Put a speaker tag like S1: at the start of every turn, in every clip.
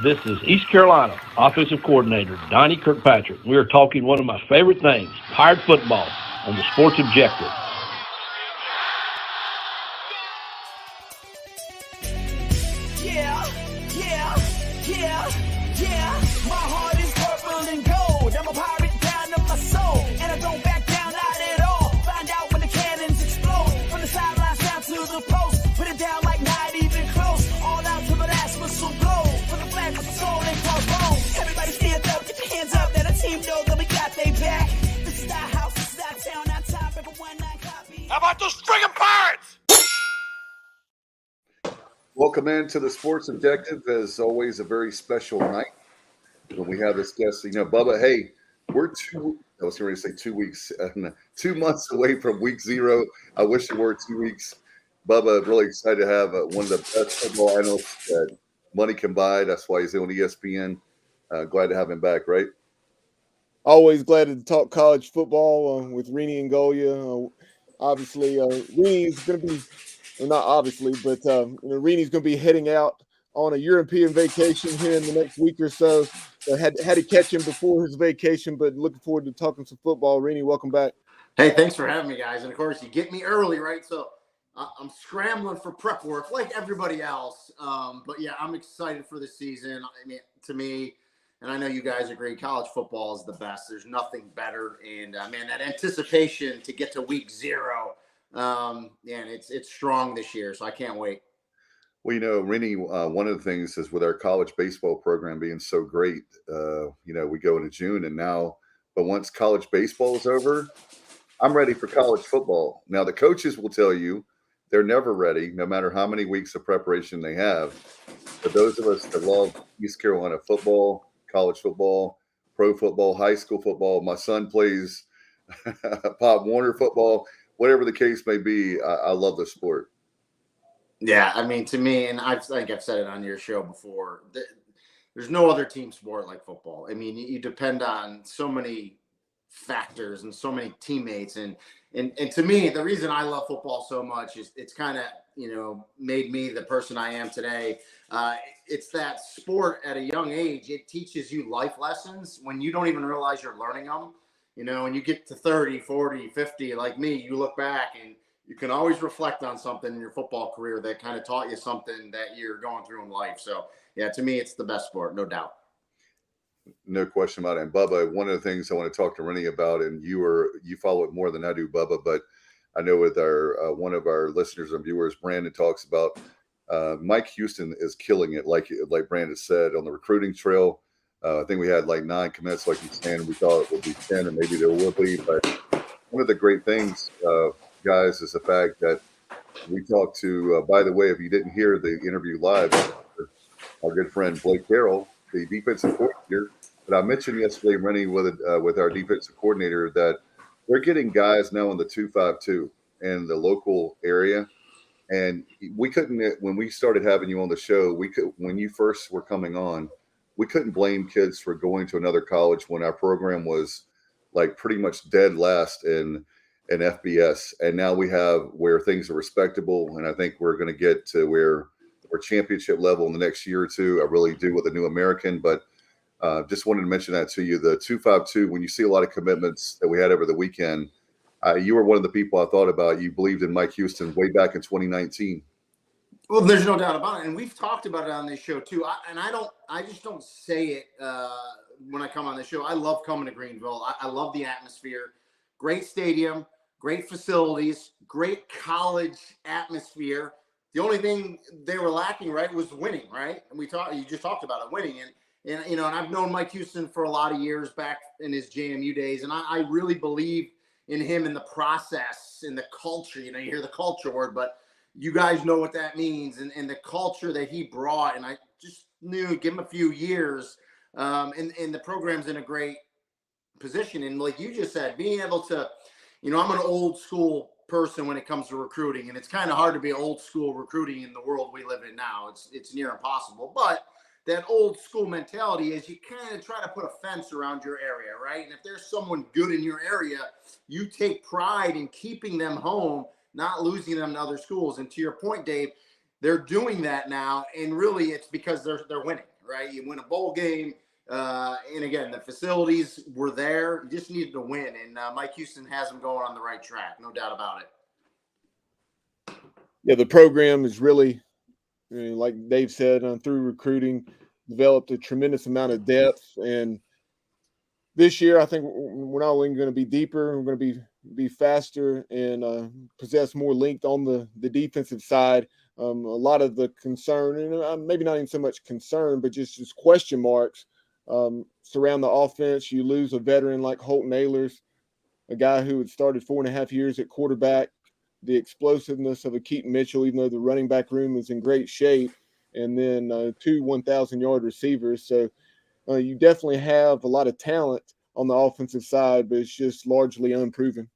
S1: This is East Carolina Offensive Coordinator Donnie Kirkpatrick. We are talking one of my favorite things, Pirate football, on the Sports Objective.
S2: Yeah. My heart is purple and gold. I'm a pirate down of my soul, and I don't back down, not at all. Find out when the cannons explode. From the sidelines down to the post, put it down like not even close. All out to the last whistle blow. For the flag with the soul and crossbow. Everybody stand up, get your hands up. Let a team know that we got they back. This is our house, this is our town, our time. Everyone not copy.
S3: How about those friggin' Pirates?
S4: Welcome into the Sports Objective. As always, a very special night when we have this guest. You know, Bubba, hey, we're 2 weeks, 2 months away from week 0. I wish it were 2 weeks. Bubba, really excited to have one of the best football analysts that money can buy. That's why he's on ESPN. Glad to have him back, right?
S5: Always glad to talk college football with Rene Ingoglia. Obviously, Rene is going to be, well, not obviously, but Rene's going to be heading out on a European vacation here in the next week or so. So had to catch him before his vacation, but looking forward to talking some football. Rene, welcome back.
S6: Hey, thanks for having me, guys. And of course, you get me early, right? So I'm scrambling for prep work like everybody else. But yeah, I'm excited for the season. I mean, to me, and I know you guys agree, college football is the best. There's nothing better. And man, that anticipation to get to week 0, and it's strong this year. So I can't wait.
S4: Well, you know, Rene, one of the things is with our college baseball program being so great, we go into June and now, but once college baseball is over, I'm ready for college football. Now, the coaches will tell you they're never ready, no matter how many weeks of preparation they have. But those of us that love East Carolina football, college football, pro football, high school football, my son plays Pop Warner football, whatever the case may be, I love the sport.
S6: Yeah, I mean, to me, and I think I've said it on your show before, there's no other team sport like football. I mean, you depend on so many factors and so many teammates. And to me, the reason I love football so much is it's kind of, made me the person I am today. It's that sport at a young age. It teaches you life lessons when you don't even realize you're learning them. When you get to 30, 40, 50, like me, you look back and you can always reflect on something in your football career that kind of taught you something that you're going through in life. So, yeah, to me, it's the best sport, no doubt.
S4: No question about it. And Bubba, one of the things I want to talk to Rene about, and you follow it more than I do, Bubba, but I know with our one of our listeners and viewers, Brandon, talks about Mike Houston is killing it, like Brandon said, on the recruiting trail. I think we had like 9 commits, like he's saying. We thought it would be 10, and maybe there will be. But one of the great things, guys, is the fact that we talked to, by the way, if you didn't hear the interview live, our good friend Blake Carroll, the defensive coordinator. But I mentioned yesterday, Rene, with our defensive coordinator, that they're getting guys now in the 252 in the local area. And we couldn't, when we started having you on the show, when you first were coming on, we couldn't blame kids for going to another college when our program was like pretty much dead last in FBS. And now we have where things are respectable. And I think we're going to get to where we're championship level in the next year or two. I really do with the new American, but just wanted to mention that to you. The 252, when you see a lot of commitments that we had over the weekend, you were one of the people I thought about. You believed in Mike Houston way back in 2019.
S6: Well, there's no doubt about it. And we've talked about it on this show too. I just don't say it when I come on the show. I love coming to Greenville. I love the atmosphere. Great stadium, great facilities, great college atmosphere. The only thing they were lacking, right, was winning, right? And you just talked about it, winning. And I've known Mike Houston for a lot of years back in his JMU days. And I really believe in him, in the process, in the culture. You hear the culture word, but you guys know what that means. And the culture that he brought. And I just knew, give him a few years. And the program's in a great position. And like you just said, being able to, I'm an old school person when it comes to recruiting. And it's kind of hard to be old school recruiting in the world we live in now. It's near impossible. But that old school mentality is you kind of try to put a fence around your area, right? And if there's someone good in your area, you take pride in keeping them home, not losing them to other schools. And to your point, Dave, they're doing that now. And really it's because they're winning. right? You win a bowl game. And again, the facilities were there. You just needed to win. And Mike Houston has them going on the right track. No doubt about it.
S5: Yeah, the program is really, like Dave said, through recruiting, developed a tremendous amount of depth. And this year, I think we're not only going to be deeper, we're going to be faster and possess more length on the defensive side. A lot of the concern, and maybe not even so much concern, but just question marks surround the offense. You lose a veteran like Holton Ahlers, a guy who had started 4.5 years at quarterback. The explosiveness of a Keaton Mitchell, even though the running back room is in great shape, and then 2 1,000-yard receivers. So you definitely have a lot of talent on the offensive side, but it's just largely unproven.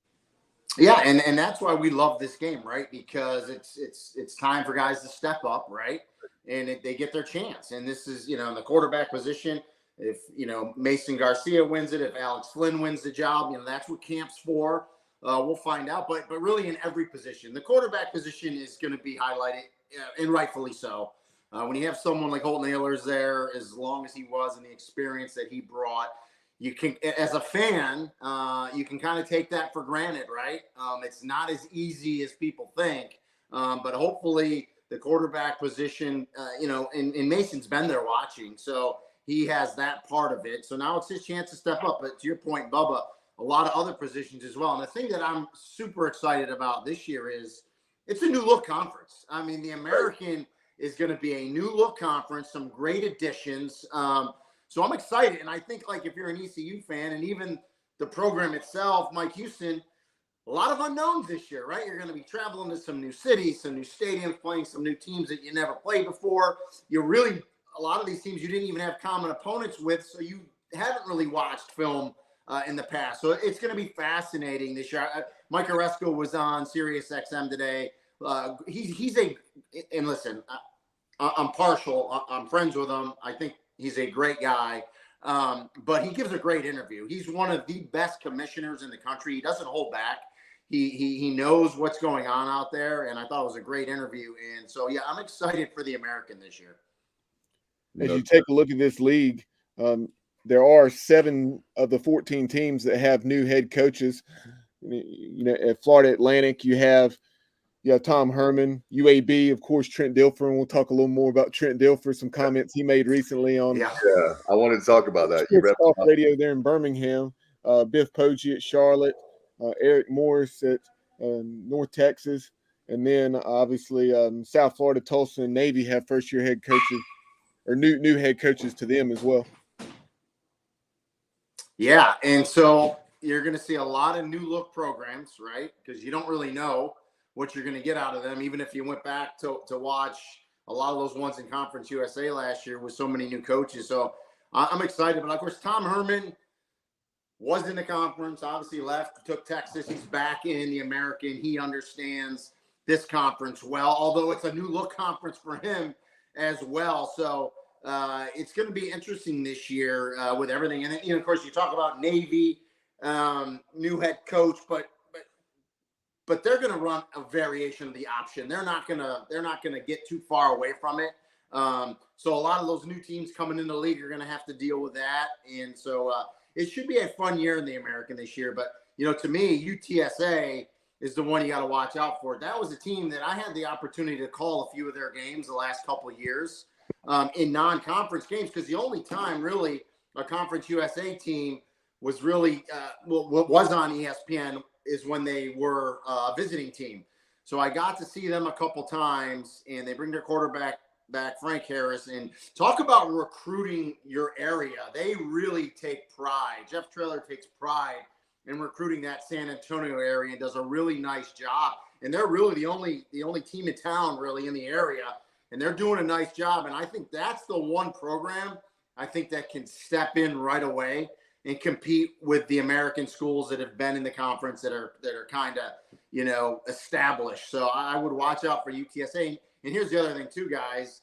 S6: Yeah, and that's why we love this game, right? Because it's time for guys to step up, right? And they get their chance. And this is, in the quarterback position, if, Mason Garcia wins it, if Alex Flynn wins the job, that's what camp's for. We'll find out. But really in every position, the quarterback position is going to be highlighted, and rightfully so. When you have someone like Holton Ahlers there, as long as he was, and the experience that he brought, you can, as a fan, you can kind of take that for granted, right? It's not as easy as people think, but hopefully the quarterback position, and Mason's been there watching, so he has that part of it. So now it's his chance to step up. But to your point, Bubba, a lot of other positions as well. And the thing that I'm super excited about this year is it's a new look conference. I mean, the American is going to be a new look conference, some great additions. So I'm excited. And I think, like, if you're an ECU fan, and even the program itself, Mike Houston, a lot of unknowns this year, right? You're going to be traveling to some new cities, some new stadiums, playing some new teams that you never played before. A lot of these teams you didn't even have common opponents with, so you haven't really watched film in the past. So it's going to be fascinating this year. Mike Oresco was on Sirius XM today. And listen, I'm partial. I'm friends with him. I think he's a great guy, but he gives a great interview. He's one of the best commissioners in the country. He doesn't hold back. He knows what's going on out there, and I thought it was a great interview. And so, yeah, I'm excited for the American this year.
S5: As you take a look at this league, there are 7 of the 14 teams that have new head coaches. At Florida Atlantic, you have Tom Herman, UAB, of course, Trent Dilfer, and we'll talk a little more about Trent Dilfer, some comments he made recently on
S4: I wanted to talk about that.
S5: Talk radio there in Birmingham, Biff Poggi at Charlotte, Eric Morris at North Texas, and then obviously South Florida, Tulsa, and Navy have first-year head coaches, or new head coaches to them as well.
S6: Yeah, and so you're going to see a lot of new look programs, right? Because you don't really know what you're going to get out of them, even if you went back to watch a lot of those ones in Conference USA last year with so many new coaches. So I'm excited. But, of course, Tom Herman was in the conference, obviously left, took Texas. He's back in the American. He understands this conference well, although it's a new look conference for him as well. So it's going to be interesting this year with everything. And then, of course, you talk about Navy, new head coach, but they're going to run a variation of the option. They're not going to get too far away from it. So a lot of those new teams coming in the league are going to have to deal with that. And so it should be a fun year in the American this year. But, to me, UTSA is the one you got to watch out for. That was a team that I had the opportunity to call a few of their games the last couple of years in non-conference games, because the only time really a Conference USA team was really what was on ESPN is when they were a visiting team. So I got to see them a couple times, and they bring their quarterback back, Frank Harris, and talk about recruiting your area. They really take pride. Jeff Traylor takes pride in recruiting that San Antonio area and does a really nice job. And they're really the only team in town really in the area, and they're doing a nice job. And I think that's the one program I think that can step in right away and compete with the American schools that have been in the conference that are kind of, established. So I would watch out for UTSA. And here's the other thing too, guys.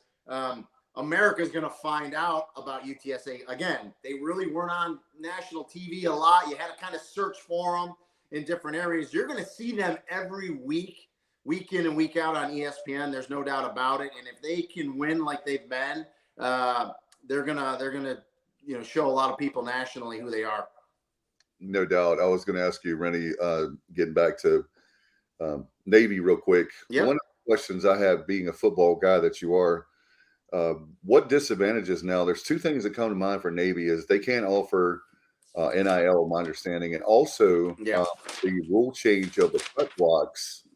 S6: America's going to find out about UTSA. Again, they really weren't on national TV a lot. You had to kind of search for them in different areas. You're going to see them every week, week in and week out on ESPN. There's no doubt about it. And if they can win like they've been, they're gonna show a lot of people nationally who they are.
S4: No doubt. I was going to ask you, Rennie, getting back to Navy real quick.
S6: Yep.
S4: One of the questions I have, being a football guy that you are, what disadvantages now? There's two things that come to mind for Navy is they can't offer NIL, my understanding, and also
S6: Yeah.
S4: the rule change of the cut blocks.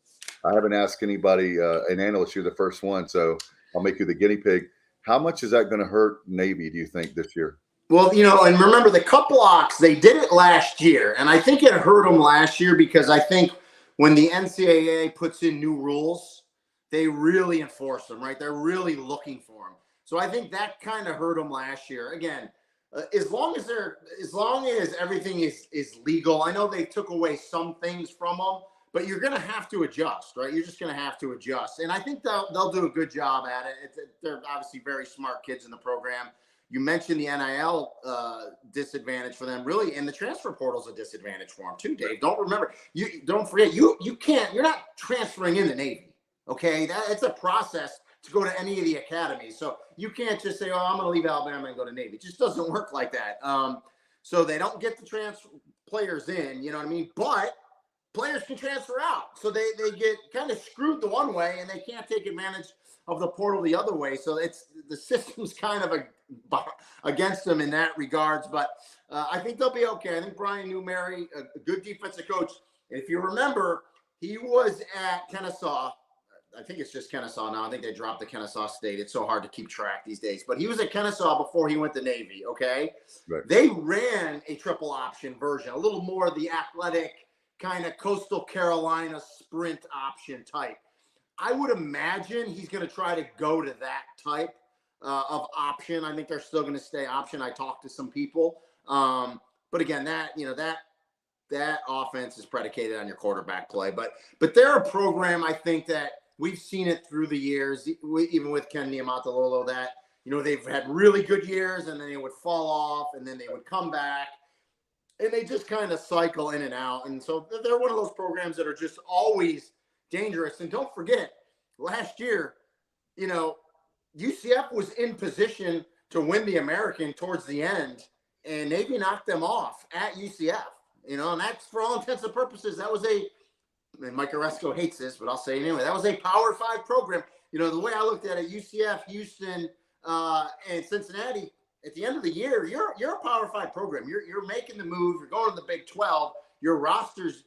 S4: I haven't asked anybody, an analyst, you're the first one, so I'll make you the guinea pig. How much is that going to hurt Navy, do you think, this year?
S6: Well, and remember the cut blocks, they did it last year, and I think it hurt them last year because I think when the NCAA puts in new rules, they really enforce them, right? They're really looking for them. So I think that kind of hurt them last year. Again, as long as everything is legal, I know they took away some things from them, but you're going to have to adjust, right? You're just going to have to adjust. And I think they'll do a good job at it. They're obviously very smart kids in the program. You mentioned the NIL disadvantage for them, really, and the transfer portal is a disadvantage for them too, Dave. Don't forget, you're not transferring in the Navy, okay? It's a process to go to any of the academies. So you can't just say, oh, I'm going to leave Alabama and go to Navy. It just doesn't work like that. So they don't get the transfer players in, you know what I mean? But players can transfer out. So they get kind of screwed the one way, and they can't take advantage of the portal the other way. So the system's kind of against them in that regards. But I think they'll be okay. I think Brian Newberry, a good defensive coach. And if you remember, he was at Kennesaw. I think it's just Kennesaw now. I think they dropped the Kennesaw State. It's so hard to keep track these days. But he was at Kennesaw before he went to Navy, okay?
S4: Right.
S6: They ran a triple option version, a little more of the athletic kind of Coastal Carolina sprint option type. I would imagine he's going to try to go to that type of option. I think they're still going to stay option. I talked to some people. But again, that offense is predicated on your quarterback play. But they're a program, I think, that we've seen it through the years, even with Ken Niumatalolo, that, they've had really good years and then they would fall off and then they would come back. And they just kind of cycle in and out. And so they're one of those programs that are just always dangerous. And don't forget, last year, UCF was in position to win the American towards the end, and Navy knocked them off at UCF. And that's, for all intents and purposes, that was and Mike Oresco hates this, but I'll say it anyway, that was a Power 5 program. The way I looked at it, UCF, Houston, and Cincinnati, at the end of the year, you're a Power 5 program. You're making the move. You're going to the Big 12. Your rosters,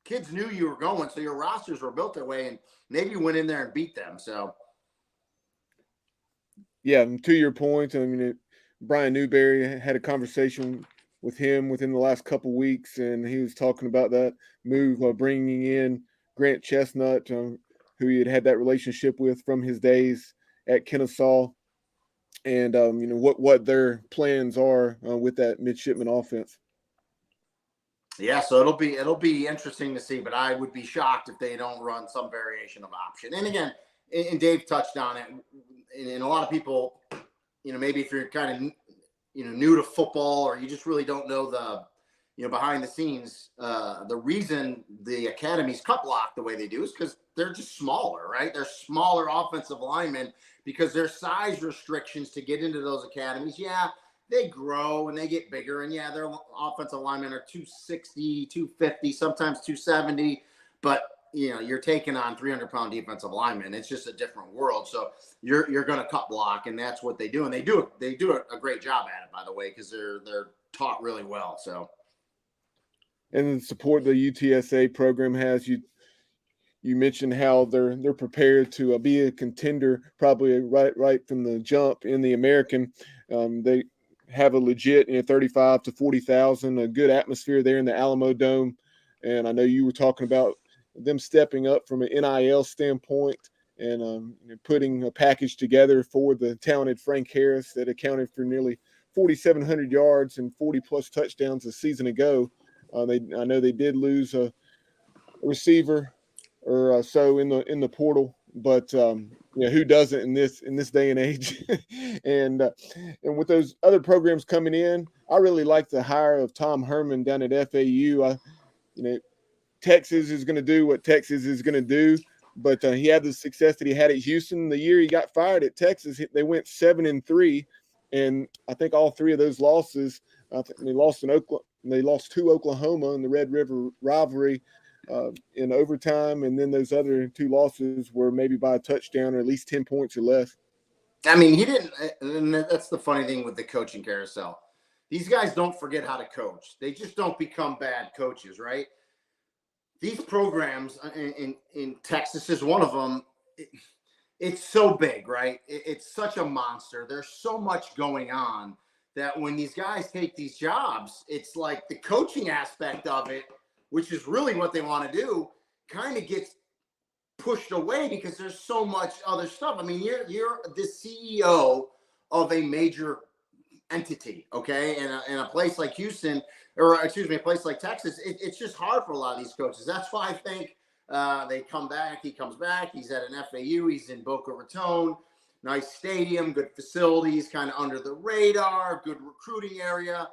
S6: kids knew you were going, so your rosters were built that way, and Navy went in there and beat them. So,
S5: yeah, and to your point, Brian Newberry had a conversation with him within the last couple of weeks, and he was talking about that move, bringing in Grant Chestnut, who he had that relationship with from his days at Kennesaw. And what their plans are with that midshipman offense.
S6: Yeah, so it'll be interesting to see, but I would be shocked if they don't run some variation of option. And again, and Dave touched on it, and a lot of people, maybe if you're kind of new to football or you just really don't know the behind the scenes, the reason the academies cut block the way they do is because they're just smaller, right? They're smaller offensive linemen because there's size restrictions to get into those academies. Yeah, they grow and they get bigger, and yeah, their offensive linemen are 260, 250, sometimes 270, but you're taking on 300-pound defensive linemen. It's just a different world. So you're going to cut block, and that's what they do, and they do a great job at it, by the way, because they're taught really well. So.
S5: And the support the UTSA program has, you mentioned how they're prepared to be a contender probably right from the jump in the American. They have a legit 35 to 40,000, a good atmosphere there in the Alamo Dome. And I know you were talking about them stepping up from an NIL standpoint and putting a package together for the talented Frank Harris that accounted for nearly 4,700 yards and 40-plus touchdowns a season ago. I know they did lose a receiver or so in the portal, but who doesn't in this day and age? and with those other programs coming in, I really like the hire of Tom Herman down at FAU. Texas is going to do what Texas is going to do, but he had the success that he had at Houston. The year he got fired at Texas, they went 7-3, And I think all three of those losses, I think they lost in Oklahoma. They lost to Oklahoma in the Red River rivalry in overtime, and then those other two losses were maybe by a touchdown or at least 10 points or less.
S6: I mean, he didn't. And that's the funny thing with the coaching carousel. These guys don't forget how to coach. They just don't become bad coaches, right? These programs in Texas is one of them. It's so big, right? It's such a monster. There's so much going on that when these guys take these jobs, it's like the coaching aspect of it, which is really what they want to do, kind of gets pushed away because there's so much other stuff. I mean, you're the CEO of a major entity, okay? In a place like Houston, or excuse me, a place like Texas, it's just hard for a lot of these coaches. That's why I think they come back. He comes back. He's at an FAU. He's in Boca Raton. Nice stadium, good facilities, kind of under the radar, good recruiting area.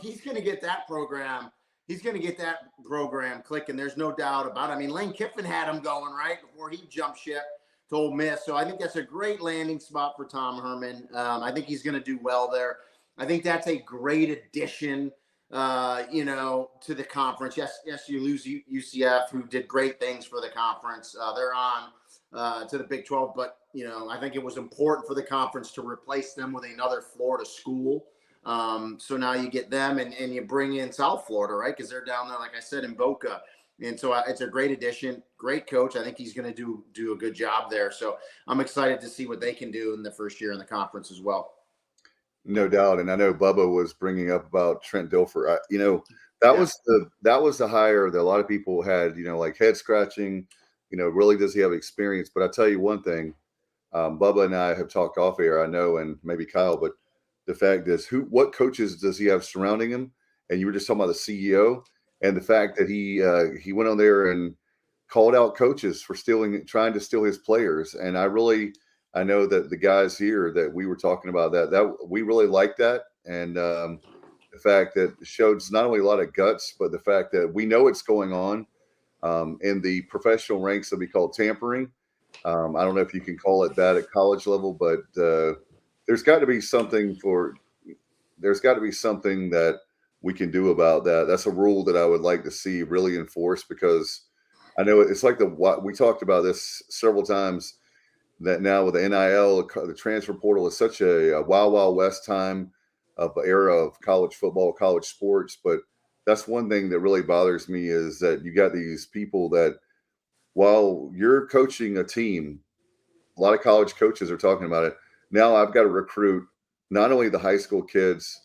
S6: He's going to get that program. He's going to get that program clicking. There's no doubt about it. I mean, Lane Kiffin had him going right before he jumped ship to Ole Miss. So I think that's a great landing spot for Tom Herman. I think he's going to do well there. I think that's a great addition, to the conference. Yes, you lose UCF, who did great things for the conference. They're on to the Big 12, but I think it was important for the conference to replace them with another Florida school. So now you get them and you bring in South Florida, right? Because they're down there, like I said, in Boca. And so it's a great addition, great coach. I think he's going to do a good job there. So I'm excited to see what they can do in the first year in the conference as well.
S4: No doubt. And I know Bubba was bringing up about Trent Dilfer. That was the hire that a lot of people had, like head scratching, really does he have experience? But I tell you one thing, Bubba and I have talked off air, I know, and maybe Kyle, but the fact is what coaches does he have surrounding him? And you were just talking about the CEO and the fact that he went on there and called out coaches for trying to steal his players. And I know that the guys here that we were talking about that we really like that. And the fact that it showed not only a lot of guts, but the fact that we know it's going on in the professional ranks that we call tampering. I don't know if you can call it that at college level, but there's got to be something that we can do about that. That's a rule that I would like to see really enforced, because I know it's like we talked about this several times, that now with the NIL, the transfer portal is such a wild, wild west time of era of college football, college sports. But that's one thing that really bothers me, is that you got these people that while you're coaching a team, a lot of college coaches are talking about it. Now I've got to recruit not only the high school kids,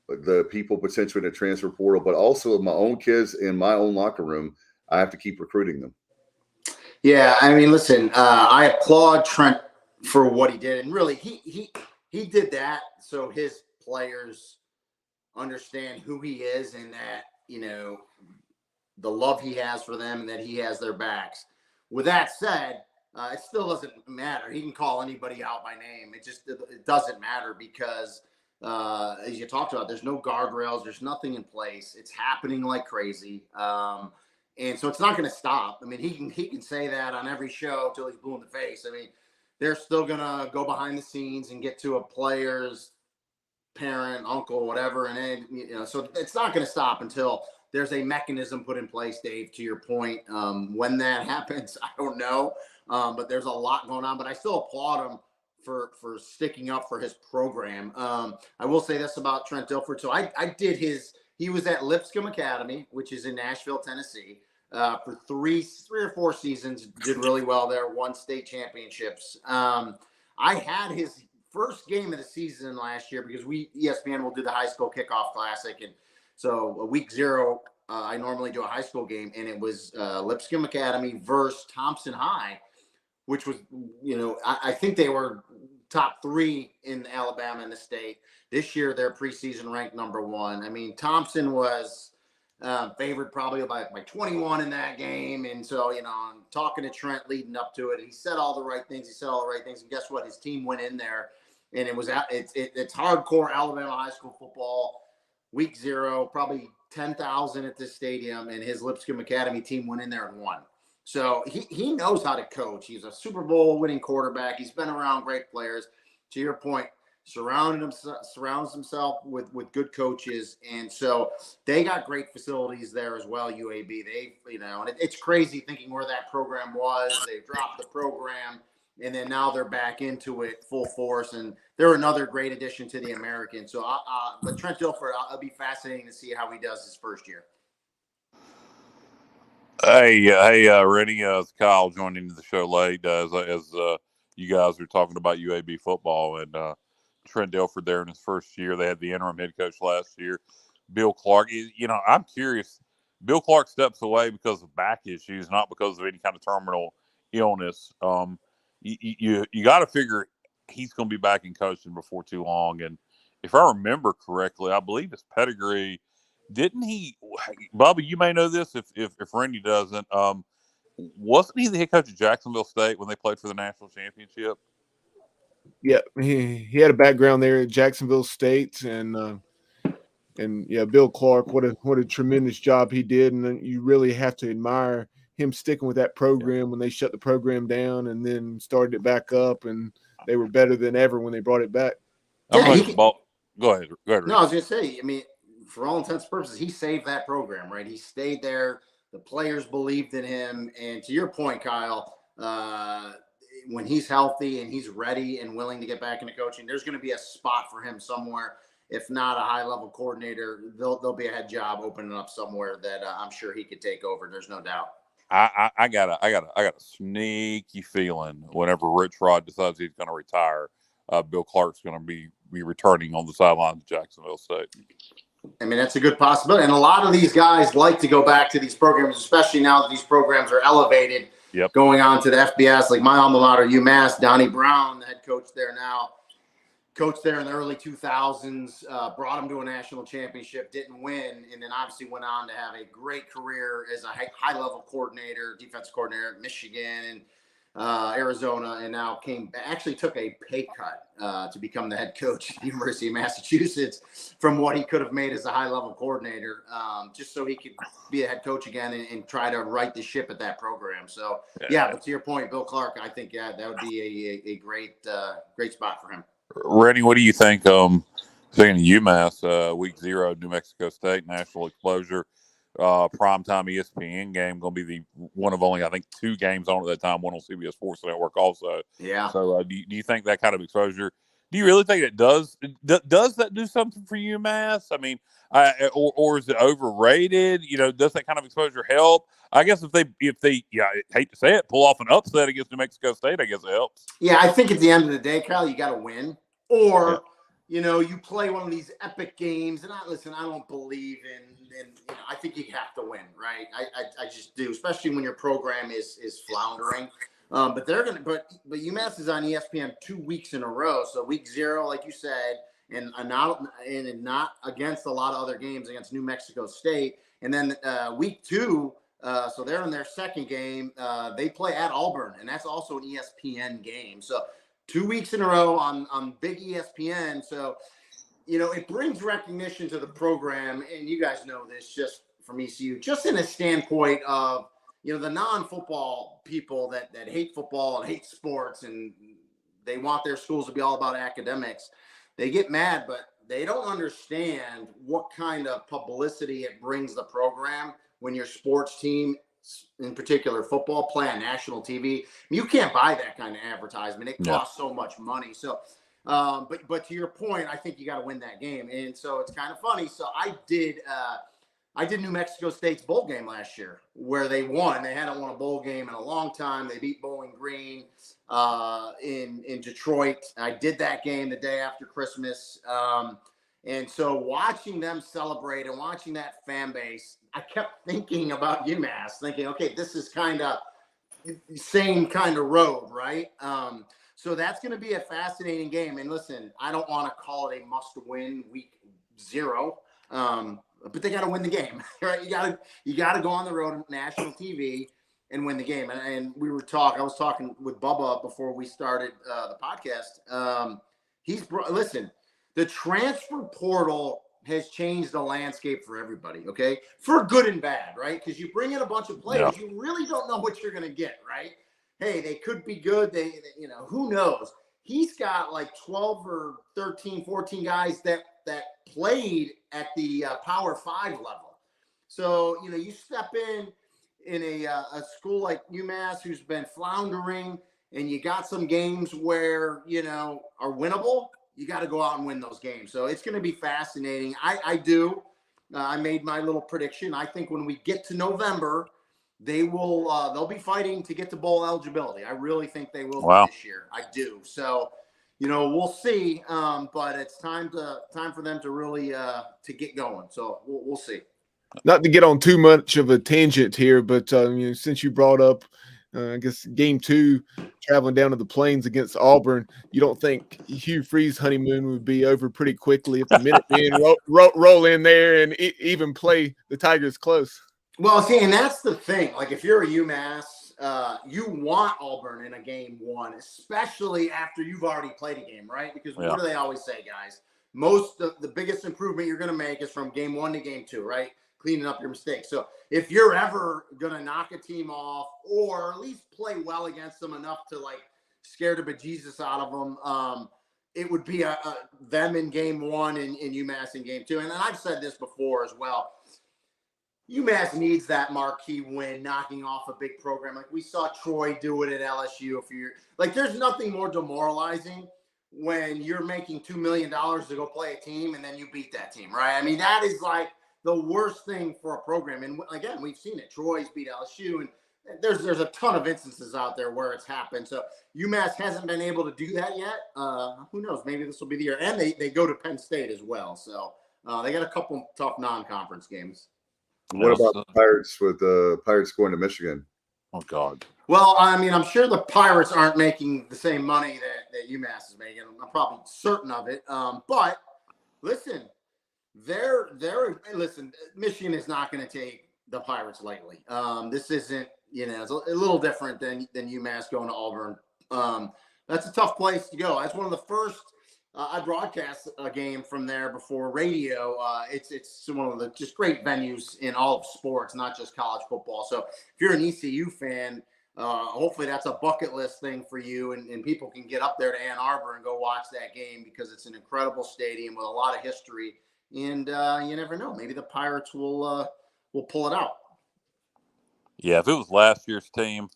S4: but the people potentially in the transfer portal, but also my own kids in my own locker room. I have to keep recruiting them.
S6: Yeah, I mean, listen, I applaud Trent for what he did, and really, he did that so his players understand who he is, and that the love he has for them, and that he has their backs. With that said, it still doesn't matter. He can call anybody out by name. It doesn't matter, because as you talked about, there's no guardrails, there's nothing in place. It's happening like crazy. And so it's not going to stop. I mean, he can say that on every show till he's blue in the face. I mean, they're still going to go behind the scenes and get to a player's parent, uncle, whatever. And then, so it's not going to stop until there's a mechanism put in place, Dave, to your point. When that happens, I don't know. But there's a lot going on. But I still applaud him for sticking up for his program. I will say this about Trent Dilfer. So I did he was at Lipscomb Academy, which is in Nashville, Tennessee, for three or four seasons. Did really well there, won state championships. I had his first game of the season last year, because ESPN will do the high school kickoff classic. And so week 0, I normally do a high school game, and it was Lipscomb Academy versus Thompson High, which was, I think they were top 3 in Alabama in the state. This year, they're preseason ranked number 1. I mean, Thompson was favored probably by 21 in that game. And so, I'm talking to Trent leading up to it. He said all the right things. And guess what? His team went in there, and it's hardcore Alabama high school football. Week 0, probably 10,000 at this stadium, and his Lipscomb Academy team went in there and won. So he knows how to coach. He's a Super Bowl winning quarterback. He's been around great players. To your point, surrounds himself with good coaches, and so they got great facilities there as well. UAB, and it's crazy thinking where that program was. They dropped the program, and then now they're back into it full force, and they're another great addition to the American. So, but Trent Dilfer, it'll be fascinating to see how he does his first year.
S7: Hey, Rene, Kyle joining the show late as you guys were talking about UAB football and Trent Dilfer there in his first year. They had the interim head coach last year, Bill Clark. I'm curious. Bill Clark steps away because of back issues, not because of any kind of terminal illness. You got to figure he's going to be back in coaching before too long. And if I remember correctly, I believe his pedigree. Didn't he, Bobby? You may know this if Randy doesn't. Wasn't he the head coach of Jacksonville State when they played for the national championship?
S5: Yeah, he had a background there at Jacksonville State, and yeah, Bill Clark. What a tremendous job he did, and you really have to admire him sticking with that program when they shut the program down and then started it back up, and they were better than ever when they brought it back.
S7: Go ahead.
S6: No, I was going to say, I mean, for all intents and purposes, he saved that program, right? He stayed there. The players believed in him. And to your point, Kyle, when he's healthy and he's ready and willing to get back into coaching, there's going to be a spot for him somewhere. If not a high-level coordinator, there'll be a head job opening up somewhere that I'm sure he could take over. There's no doubt.
S7: I got a sneaky feeling whenever Rich Rod decides he's going to retire, Bill Clark's going to be returning on the sidelines of Jacksonville State.
S6: I mean, that's a good possibility. And a lot of these guys like to go back to these programs, especially now that these programs are elevated, going on to the FBS, like my alma mater, UMass. Donnie Brown, the head coach there now, coached there in the early 2000s, brought him to a national championship, didn't win, and then obviously went on to have a great career as a high-level coordinator, defensive coordinator at Michigan and Arizona, and now actually took a pay cut to become the head coach at the University of Massachusetts from what he could have made as a high-level coordinator, just so he could be a head coach again and try to right the ship at that program. So, but to your point, Bill Clark, I think, that would be a great spot for him.
S7: Rennie, what do you think? Speaking of UMass, week 0, New Mexico State, national exposure. Primetime ESPN game, going to be the one of only, I think, 2 games on at that time, one on CBS Sports Network also. Yeah. So do you think that kind of exposure, do you really think it does that do something for UMass? I mean, or is it overrated? Does that kind of exposure help? I guess if they, I hate to say it, pull off an upset against New Mexico State, I guess it helps.
S6: Yeah, I think at the end of the day, Kyle, you got to win. Or, you play one of these epic games, and I don't believe in I think you have to win, right? I just do, especially when your program is floundering. But UMass is on ESPN 2 weeks in a row. So week 0, like you said, and not against a lot of other games against New Mexico State. And then week 2, so they're in their second game. They play at Auburn, and that's also an ESPN game. So 2 weeks in a row on big ESPN. So, it brings recognition to the program, and you guys know this just from ECU, just in a standpoint of, the non-football people that hate football and hate sports, and they want their schools to be all about academics. They get mad, but they don't understand what kind of publicity it brings the program when your sports team, in particular football, play on national TV. You can't buy that kind of advertisement. It costs so much money. So, but to your point, I think you got to win that game. And so it's kind of funny. So I did New Mexico State's bowl game last year where they won. They hadn't won a bowl game in a long time. They beat Bowling Green in Detroit. I did that game the day after Christmas. And so watching them celebrate and watching that fan base, I kept thinking about UMass, thinking, okay, this is kind of same kind of road, right? So that's going to be a fascinating game. And listen, I don't want to call it a must-win week 0, but they got to win the game, right? You got to go on the road on national TV and win the game. And I was talking with Bubba before we started the podcast. Listen, the transfer portal has changed the landscape for everybody, okay? For good and bad, right? Because you bring in a bunch of players, you really don't know what you're going to get, right? Hey, they could be good. They who knows? he's got like 12 or 13, 14 guys that played at the Power 5 level. So, you step in a school like UMass who's been floundering, and you got some games where, are winnable. You got to go out and win those games. So it's going to be fascinating. I do. I made my little prediction. I think when we get to November, they'll be fighting to get to bowl eligibility. I really think they will be this year. I do. So, we'll see. But it's time for them to really to get going. So we'll see.
S5: Not to get on too much of a tangent here, but since you brought up, I guess game 2, traveling down to the Plains against Auburn, you don't think Hugh Freeze's honeymoon would be over pretty quickly if the Minutemen roll in there and even play the Tigers close?
S6: Well, see, and that's the thing. Like, if you're a UMass, you want Auburn in a game 1, especially after you've already played a game, right? Because what do they always say, guys? The biggest improvement you're going to make is from game 1 to game 2, right? Cleaning up your mistakes. So if you're ever going to knock a team off or at least play well against them enough to like scare the bejesus out of them, it would be them in game 1 and UMass in game 2. And I've said this before as well. UMass needs that marquee win, knocking off a big program. Like we saw Troy do it at LSU a few years. Like there's nothing more demoralizing when you're making $2 million to go play a team and then you beat that team, right? I mean, that is like the worst thing for a program. And again, we've seen it. Troy's beat LSU, and there's a ton of instances out there where it's happened. So UMass hasn't been able to do that yet. Who knows? Maybe this will be the year. And they go to Penn State as well. So they got a couple tough non-conference games.
S4: What about the Pirates with the Pirates going to Michigan?
S7: Oh, God.
S6: Well, I mean, I'm sure the Pirates aren't making the same money that UMass is making. I'm probably certain of it. But listen, listen, Michigan is not going to take the Pirates lightly. This isn't, it's a little different than UMass going to Auburn. That's a tough place to go. That's one of the first I broadcast a game from there before radio. It's one of the just great venues in all of sports, not just college football. So if you're an ECU fan, hopefully that's a bucket list thing for you, and people can get up there to Ann Arbor and go watch that game because it's an incredible stadium with a lot of history. And you never know, maybe the Pirates will pull it out. Yeah,
S7: if it was last year's team,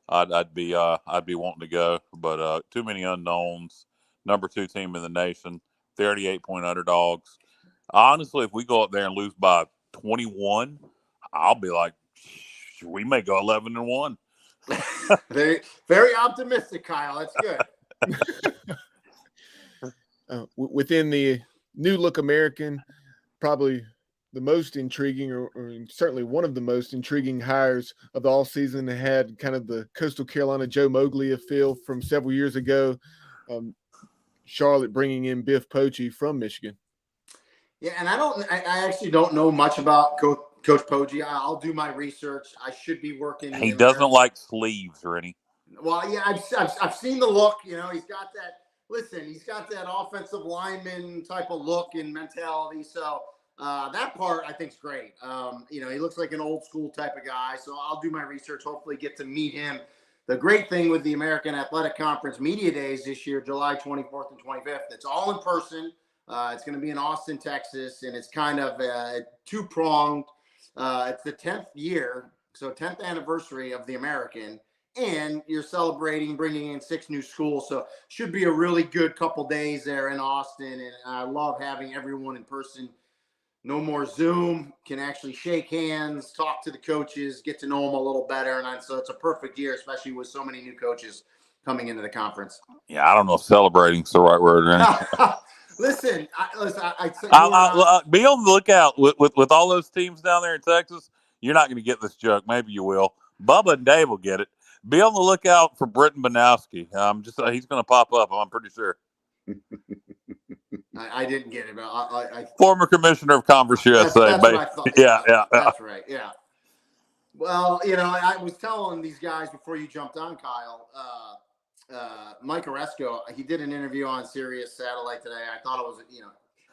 S7: I'd be wanting to go, but too many unknowns. Number 2 team in the nation, 38-point underdogs. Honestly, if we go up there and lose by 21, I'll be like, we may go 11-1.
S6: Very, very optimistic, Kyle. That's
S5: good. Within the New Look American, probably the most intriguing, or certainly one of the most intriguing hires of the all season, had kind of the Coastal Carolina Joe Moglia feel from several years ago. Charlotte bringing in Biff Poggi from Michigan.
S6: Yeah, and I actually don't know much about Coach Poggi. I'll do my research. I should be working.
S7: He doesn't like sleeves, Rennie.
S6: Well, yeah, I've seen the look. He's got that. Listen, he's got that offensive lineman type of look and mentality. So that part I think is great. He looks like an old school type of guy. So I'll do my research. Hopefully, get to meet him. The great thing with the American Athletic Conference Media Days this year, July 24th and 25th, it's all in person. It's going to be in Austin, Texas, and it's kind of two-pronged. It's the 10th year, so 10th anniversary of the American, and you're celebrating bringing in 6 new schools. So should be a really good couple days there in Austin, and I love having everyone in person. No more Zoom, can actually shake hands, talk to the coaches, get to know them a little better. And so it's a perfect year, especially with so many new coaches coming into the conference.
S7: Yeah, I don't know if celebrating's the right word.
S6: Listen,
S7: be on the lookout with all those teams down there in Texas. You're not going to get this joke. Maybe you will. Bubba and Dave will get it. Be on the lookout for Britton Banowski. He's going to pop up, I'm pretty sure.
S6: I didn't get it, but I
S7: former commissioner of Conference USA.
S6: That's what I thought.
S7: Yeah.
S6: That's right. Yeah. Well, I was telling these guys before you jumped on, Kyle. Mike Oresco, he did an interview on Sirius Satellite today. I thought it was,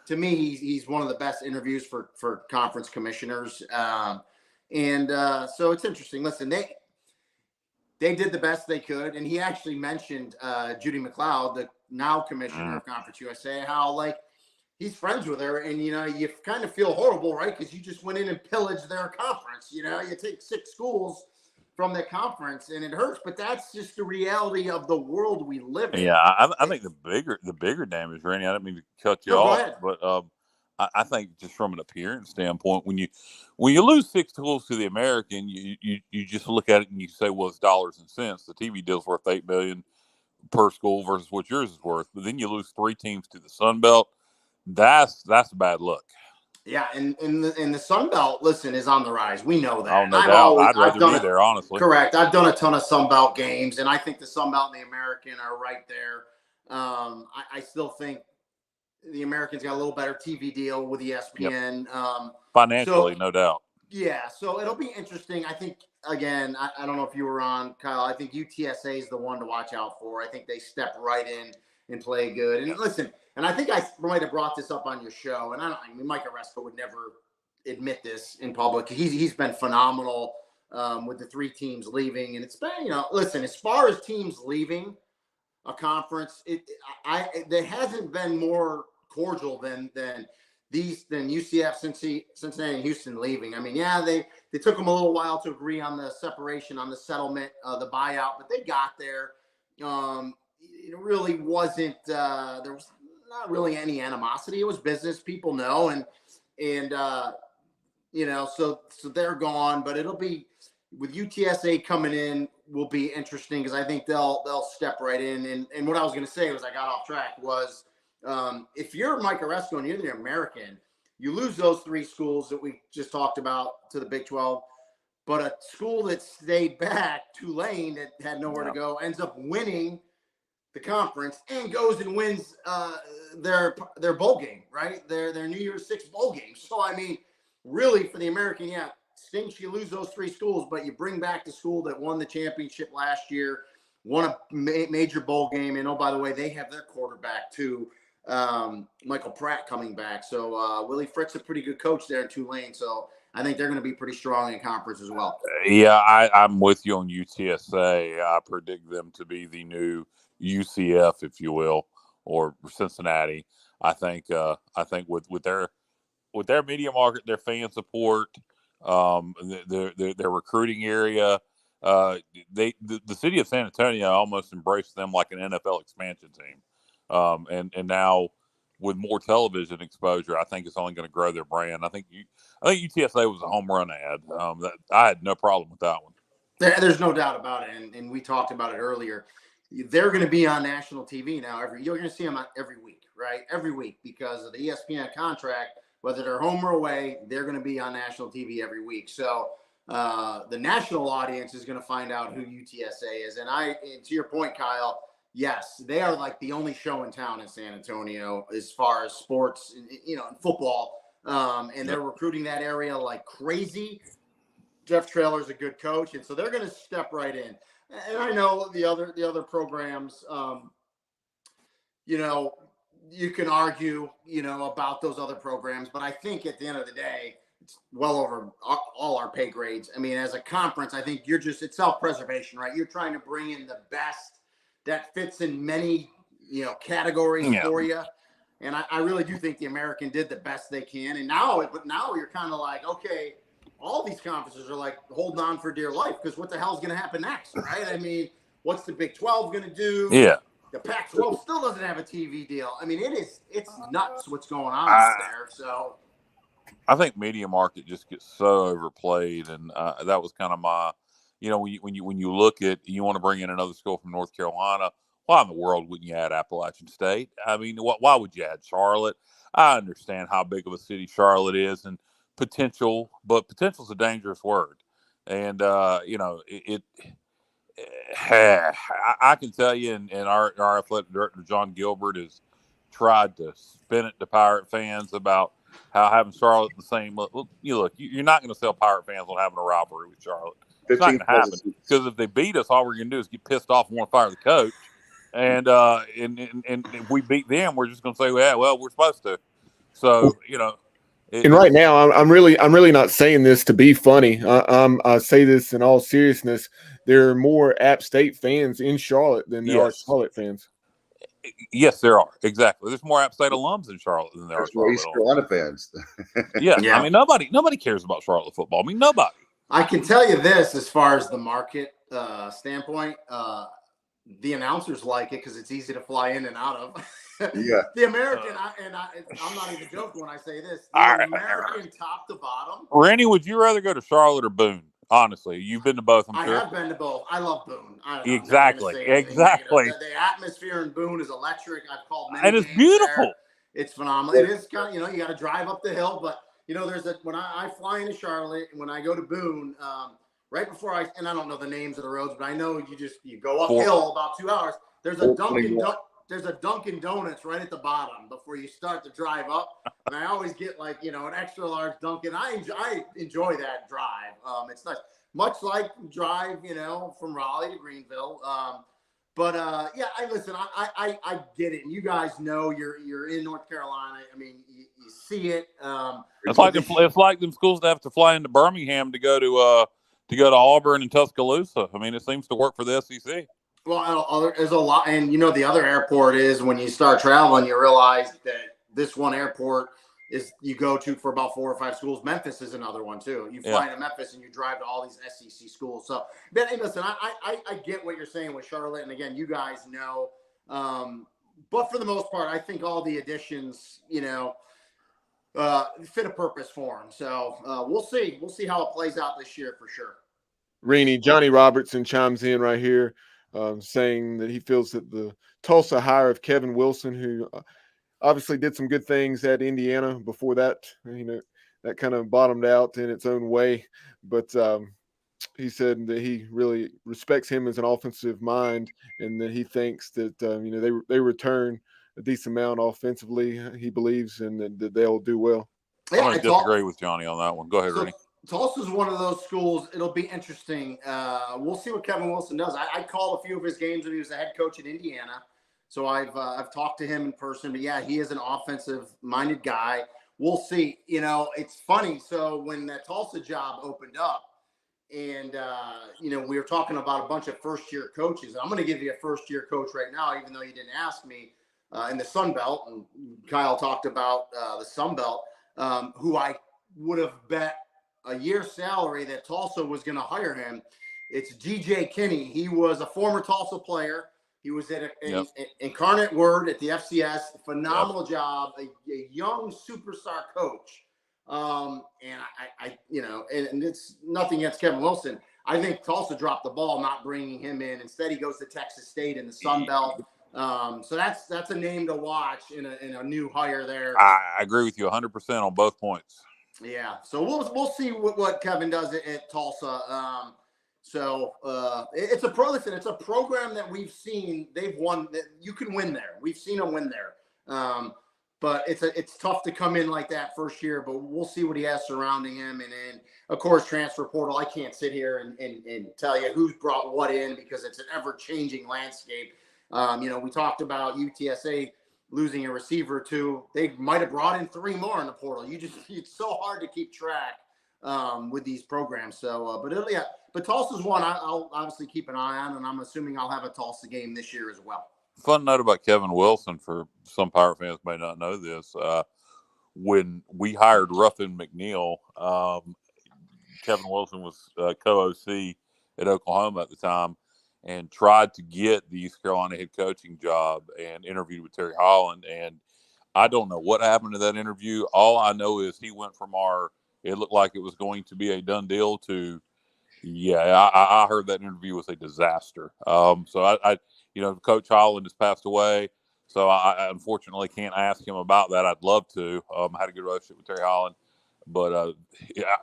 S6: to me, he's one of the best interviews for conference commissioners. So it's interesting. Listen, they did the best they could. And he actually mentioned Judy McLeod, the now commissioner of Conference USA, how like he's friends with her. And, you know, you kind of feel horrible, right? Because you just went in and pillaged their conference. You know, you take 6 schools from the conference and it hurts, but that's just the reality of the world we live in.
S7: Yeah, I think the bigger damage, Randy. I don't mean to cut you off, but I think just from an appearance standpoint, when you lose 6 schools to the American, you just look at it and you say, well, it's dollars and cents. The TV deal's worth $8 million per school versus what yours is worth. But then you lose 3 teams to the Sun Belt. That's a bad look.
S6: Yeah, and the Sun Belt, listen, is on the rise. We know that.
S7: Oh, no doubt. I'd rather be there, honestly.
S6: Correct. I've done a ton of Sun Belt games, and I think the Sun Belt and the American are right there. I still think the Americans got a little better TV deal with ESPN. Yep.
S7: Financially, no doubt.
S6: Yeah, so it'll be interesting. I think, again, I don't know if you were on, Kyle. I think UTSA is the one to watch out for. I think they step right in and play good. And listen, and I think I might have brought this up on your show, and I mean, Mike Aresco would never admit this in public. He's been phenomenal with the 3 teams leaving, and it's been, you know, listen, as far as teams leaving a conference, there hasn't been more cordial than UCF, Cincinnati, and Houston leaving. I mean, yeah, they took them a little while to agree on the separation, on the settlement, the buyout, but they got there. It really wasn't. There was not really any animosity. It was business. People know, and you know, so they're gone. But it'll be with UTSA coming in will be interesting because I think they'll step right in. And what I was going to say was I got off track was if you're Mike Aresco and you're the American, you lose those 3 schools that we just talked about to the Big 12. But a school that stayed back, Tulane, that had nowhere to go, ends up winning the conference and goes and wins their bowl game, right? Their New Year's 6 bowl game. So, I mean, really for the American, yeah, stinks you lose those 3 schools, but you bring back the school that won the championship last year, won a major bowl game. And, oh, by the way, they have their quarterback too, Michael Pratt coming back. So Willie Frick's a pretty good coach there in Tulane. So I think they're going to be pretty strong in conference as well.
S7: Yeah, I'm with you on UTSA. I predict them to be the new UCF, if you will, or Cincinnati. I think with their media market, their fan support, their recruiting area, the city of San Antonio almost embraced them like an NFL expansion team. And now with more television exposure, I think it's only going to grow their brand. I think UTSA was a home run ad. I had no problem with that one.
S6: There's no doubt about it, and we talked about it earlier. They're going to be on national TV now. You're going to see them every week, right? Every week because of the ESPN contract. Whether they're home or away, they're going to be on national TV every week. So the national audience is going to find out who UTSA is. And to your point, Kyle, yes, they are like the only show in town in San Antonio as far as sports, you know, and football. And they're recruiting that area like crazy. Jeff Traylor's a good coach, and so they're going to step right in. And I know the other programs, you know, you can argue, you know, about those other programs, but I think at the end of the day, it's well over all our pay grades. I mean, as a conference, I think it's self-preservation, right? You're trying to bring in the best that fits in many, you know, categories for you. And I really do think the American did the best they can. And now you're kind of like, okay, all these conferences are like holding on for dear life because what the hell's going to happen next, right? I mean, what's the Big 12 going to do?
S7: Yeah.
S6: The Pac-12 still doesn't have a TV deal. I mean, it's nuts what's going on there. So
S7: I think media market just gets so overplayed, and that was kind of my, you know, when you look at, you want to bring in another school from North Carolina, why in the world wouldn't you add Appalachian State? I mean, why would you add Charlotte? I understand how big of a city Charlotte is and potential, but potential is a dangerous word. And, you know, I can tell you, and our athletic director, John Gilbert, has tried to spin it to Pirate fans about how having Charlotte the same. You're not going to sell Pirate fans on having a rivalry with Charlotte. It's not going to happen because if they beat us, all we're going to do is get pissed off and want to fire the coach. And if we beat them, we're just going to say, well, we're supposed to. So, you know.
S5: And right now, I'm really not saying this to be funny. I say this in all seriousness. there are more App State fans in Charlotte than there are Charlotte fans.
S7: Yes, there are. Exactly. There's more App State alums in Charlotte than there
S4: There's
S7: are
S4: more
S7: Charlotte
S4: East
S7: alums.
S4: Carolina fans.
S7: Yeah. I mean, nobody cares about Charlotte football. I mean, nobody.
S6: I can tell you this as far as the market standpoint. The announcers like it because it's easy to fly in and out of.
S4: Yeah.
S6: The American, I'm not even joking when I say this. The American top to bottom.
S7: Rennie, would you rather go to Charlotte or Boone? Honestly, you've been to both, I'm sure.
S6: I have been to both. I love Boone.
S7: Exactly.
S6: The atmosphere in Boone is electric. I've called many.
S7: And it's beautiful.
S6: There. It's phenomenal. It is kind of, you got to drive up the hill, but when I fly into Charlotte and when I go to Boone, right before I don't know the names of the roads, but I know you go uphill about 2 hours. There's a Dunkin' Donuts right at the bottom before you start to drive up, and I always get an extra large Dunkin'. I enjoy that drive. It's nice, much like drive from Raleigh to Greenville. I listen. I get it. And you guys know you're in North Carolina. I mean, you see it.
S7: It's like them schools that have to fly into Birmingham to go to Auburn and Tuscaloosa. I mean, it seems to work for the SEC.
S6: Well, there's a lot, and the other airport is when you start traveling, you realize that this one airport is you go to for about 4 or 5 schools. Memphis is another one too. You fly into Memphis and you drive to all these SEC schools. So, but hey, listen, I get what you're saying with Charlotte, and again, you guys know. But for the most part, I think all the additions, fit a purpose for them. So we'll see. We'll see how it plays out this year for sure.
S5: Rennie, Johnny Robertson chimes in right here, saying that he feels that the Tulsa hire of Kevin Wilson, who obviously did some good things at Indiana before that, that kind of bottomed out in its own way. But he said that he really respects him as an offensive mind, and that he thinks that they return a decent amount offensively. He believes, and that they'll do well.
S7: I'm going to disagree with Johnny on that one. Go ahead, Rennie.
S6: Tulsa's one of those schools. It'll be interesting. We'll see what Kevin Wilson does. I called a few of his games when he was the head coach at Indiana, so I've talked to him in person. But yeah, he is an offensive-minded guy. We'll see. It's funny. So when that Tulsa job opened up, and we were talking about a bunch of first-year coaches. I'm going to give you a first-year coach right now, even though you didn't ask me, in the Sun Belt. And Kyle talked about the Sun Belt, who I would have bet a year's salary that Tulsa was going to hire him. It's G.J. Kinney. He was a former Tulsa player. He was at Incarnate Word at the FCS. Phenomenal job. A young superstar coach. And and it's nothing against Kevin Wilson. I think Tulsa dropped the ball not bringing him in. Instead, he goes to Texas State in the Sun Belt. So that's a name to watch in a new hire there.
S7: I agree with you 100% on both points.
S6: Yeah, so we'll see what Kevin does at Tulsa. It's a program that we've seen. They've won. You can win there. We've seen them win there. But it's tough to come in like that first year. But we'll see what he has surrounding him, and then of course transfer portal. I can't sit here and tell you who's brought what in because it's an ever changing landscape. We talked about UTSA losing a receiver or two. They might have brought in 3 more in the portal. It's so hard to keep track with these programs. So, but Tulsa's one I'll obviously keep an eye on, and I'm assuming I'll have a Tulsa game this year as well.
S7: Fun note about Kevin Wilson, for some Pirate fans may not know this. When we hired Ruffin McNeil, Kevin Wilson was co-OC at Oklahoma at the time, and tried to get the East Carolina head coaching job and interviewed with Terry Holland. And I don't know what happened to that interview. All I know is he went from it looked like it was going to be a done deal to, I heard that interview was a disaster. So Coach Holland has passed away. So I unfortunately can't ask him about that. I'd love to. I had a good relationship with Terry Holland. But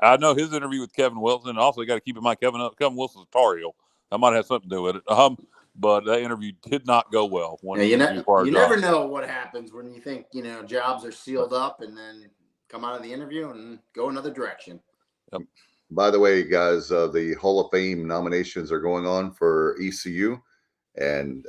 S7: I know his interview with Kevin Wilson. And also, you got to keep in mind, Kevin Wilson's a Tar Heel. That might have something to do with it. But that interview did not go well.
S6: You never know what happens when you think, jobs are sealed up and then come out of the interview and go another direction.
S7: Yep.
S4: By the way, guys, the Hall of Fame nominations are going on for ECU. And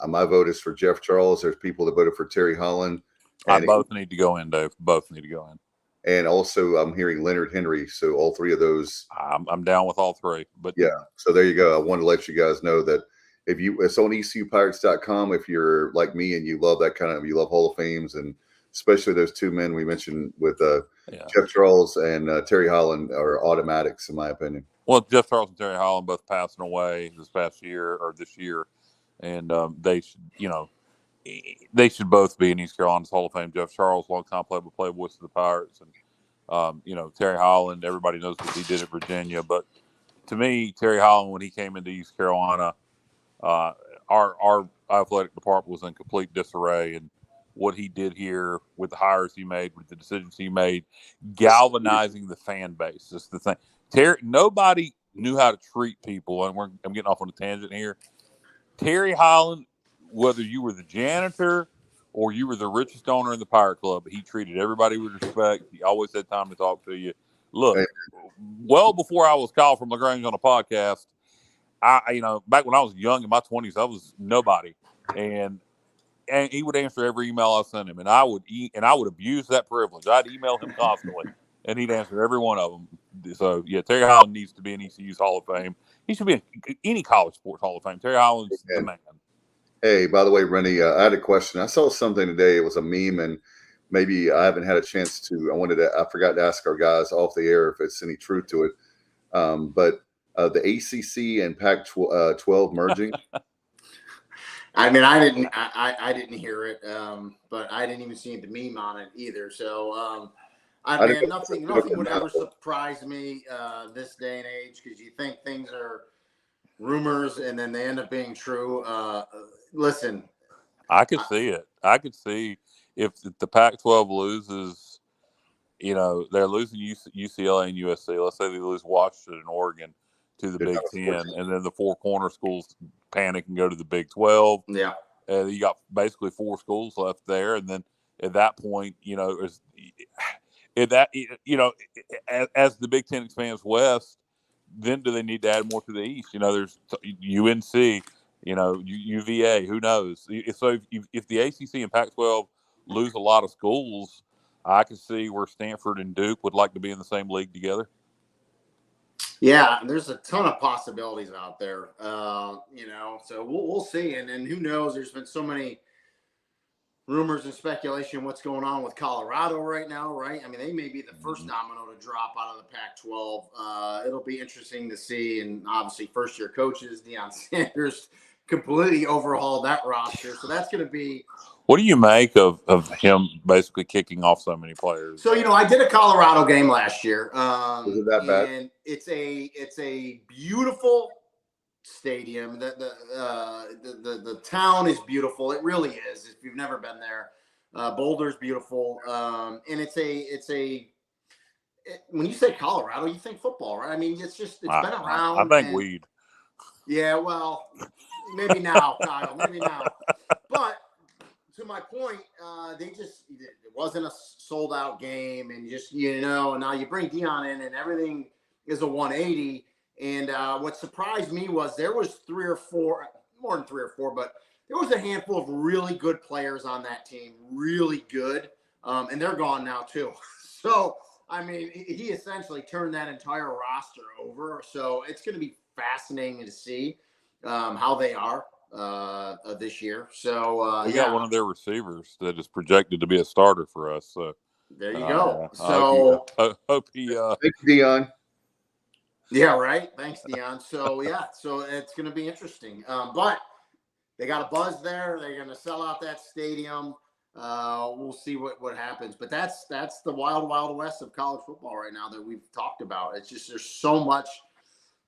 S4: my vote is for Jeff Charles. There's people that voted for Terry Holland.
S7: Both need to go in, Dave. Both need to go in.
S4: and also I'm hearing Leonard Henry. So all three of those.
S7: I'm down with all three. But
S4: yeah, so there you go. I wanted to let you guys know that it's on ECUPirates.com. If you're like me and you love you love Hall of Fames, and especially those two men we mentioned with Jeff Charles and Terry Holland are automatics, in my opinion.
S7: Well, Jeff Charles and Terry Holland both passing away this year, and they should both be in East Carolina's Hall of Fame. Jeff Charles, longtime play-by-play voice of the Pirates, and Terry Holland. Everybody knows what he did at Virginia, but to me, Terry Holland, when he came into East Carolina, our athletic department was in complete disarray, and what he did here with the hires he made, with the decisions he made, galvanizing the fan base is the thing. Nobody knew how to treat people, and I'm getting off on a tangent here. Terry Holland, whether you were the janitor or you were the richest owner in the Pirate Club, he treated everybody with respect. He always had time to talk to you. Look, well before I was called from LaGrange on a podcast, back when I was young in my 20s, I was nobody, and he would answer every email I sent him, and I would abuse that privilege. I'd email him constantly, and he'd answer every one of them. So yeah, Terry Holland needs to be in ECU's Hall of Fame. He should be in any college sports Hall of Fame. Terry Holland's the man.
S4: Hey, by the way, Rennie, I had a question. I saw something today. It was a meme, and maybe I haven't had a chance to. I forgot to ask our guys off the air if it's any truth to it. But the ACC and Pac-12 merging.
S6: I mean, I didn't hear it, but I didn't even see the meme on it either. So, nothing would ever surprise me this day and age, because you think things are rumors and then they end up being true. Listen,
S7: I could see it. I could see if the Pac-12 loses, they're losing UCLA and USC. Let's say they lose Washington and Oregon to the Big Ten, and then the four corner schools panic and go to the Big 12.
S6: Yeah.
S7: You got basically four schools left there. And then at that point, as the Big Ten expands west, then do they need to add more to the east? There's UNC, UVA, who knows? So if the ACC and Pac-12 lose a lot of schools, I can see where Stanford and Duke would like to be in the same league together.
S6: Yeah, there's a ton of possibilities out there, so we'll see. And who knows? There's been so many rumors and speculation what's going on with Colorado right now, right? I mean, they may be the first domino to drop out of the Pac-12. It'll be interesting to see. And obviously, first-year coaches, Deion Sanders, completely overhauled that roster. So that's going to be –
S7: what do you make of him basically kicking off so many players?
S6: So, I did a Colorado game last year.
S4: Was it that bad?
S6: And it's a beautiful stadium. The town is beautiful. It really is. If you've never been there, Boulder's beautiful. And when you say Colorado, you think football, right? I mean, it's been around.
S7: I think weed.
S6: Yeah, well, maybe now, Kyle, maybe now. But to my point, it wasn't a sold out game, and now you bring Deion in and everything is a 180. And what surprised me was there was more than three or four, but there was a handful of really good players on that team, really good. And they're gone now too. So, I mean, he essentially turned that entire roster over. So it's going to be fascinating to see how they are this year. So
S7: we got one of their receivers that is projected to be a starter for us. So
S6: there you go. So
S7: hope he.
S4: Thank you, Deion.
S6: Yeah, right. Thanks, Deion. So so it's going to be interesting. But they got a buzz there. They're going to sell out that stadium. We'll see what happens. But that's the wild, wild west of college football right now that we've talked about. It's just there's so much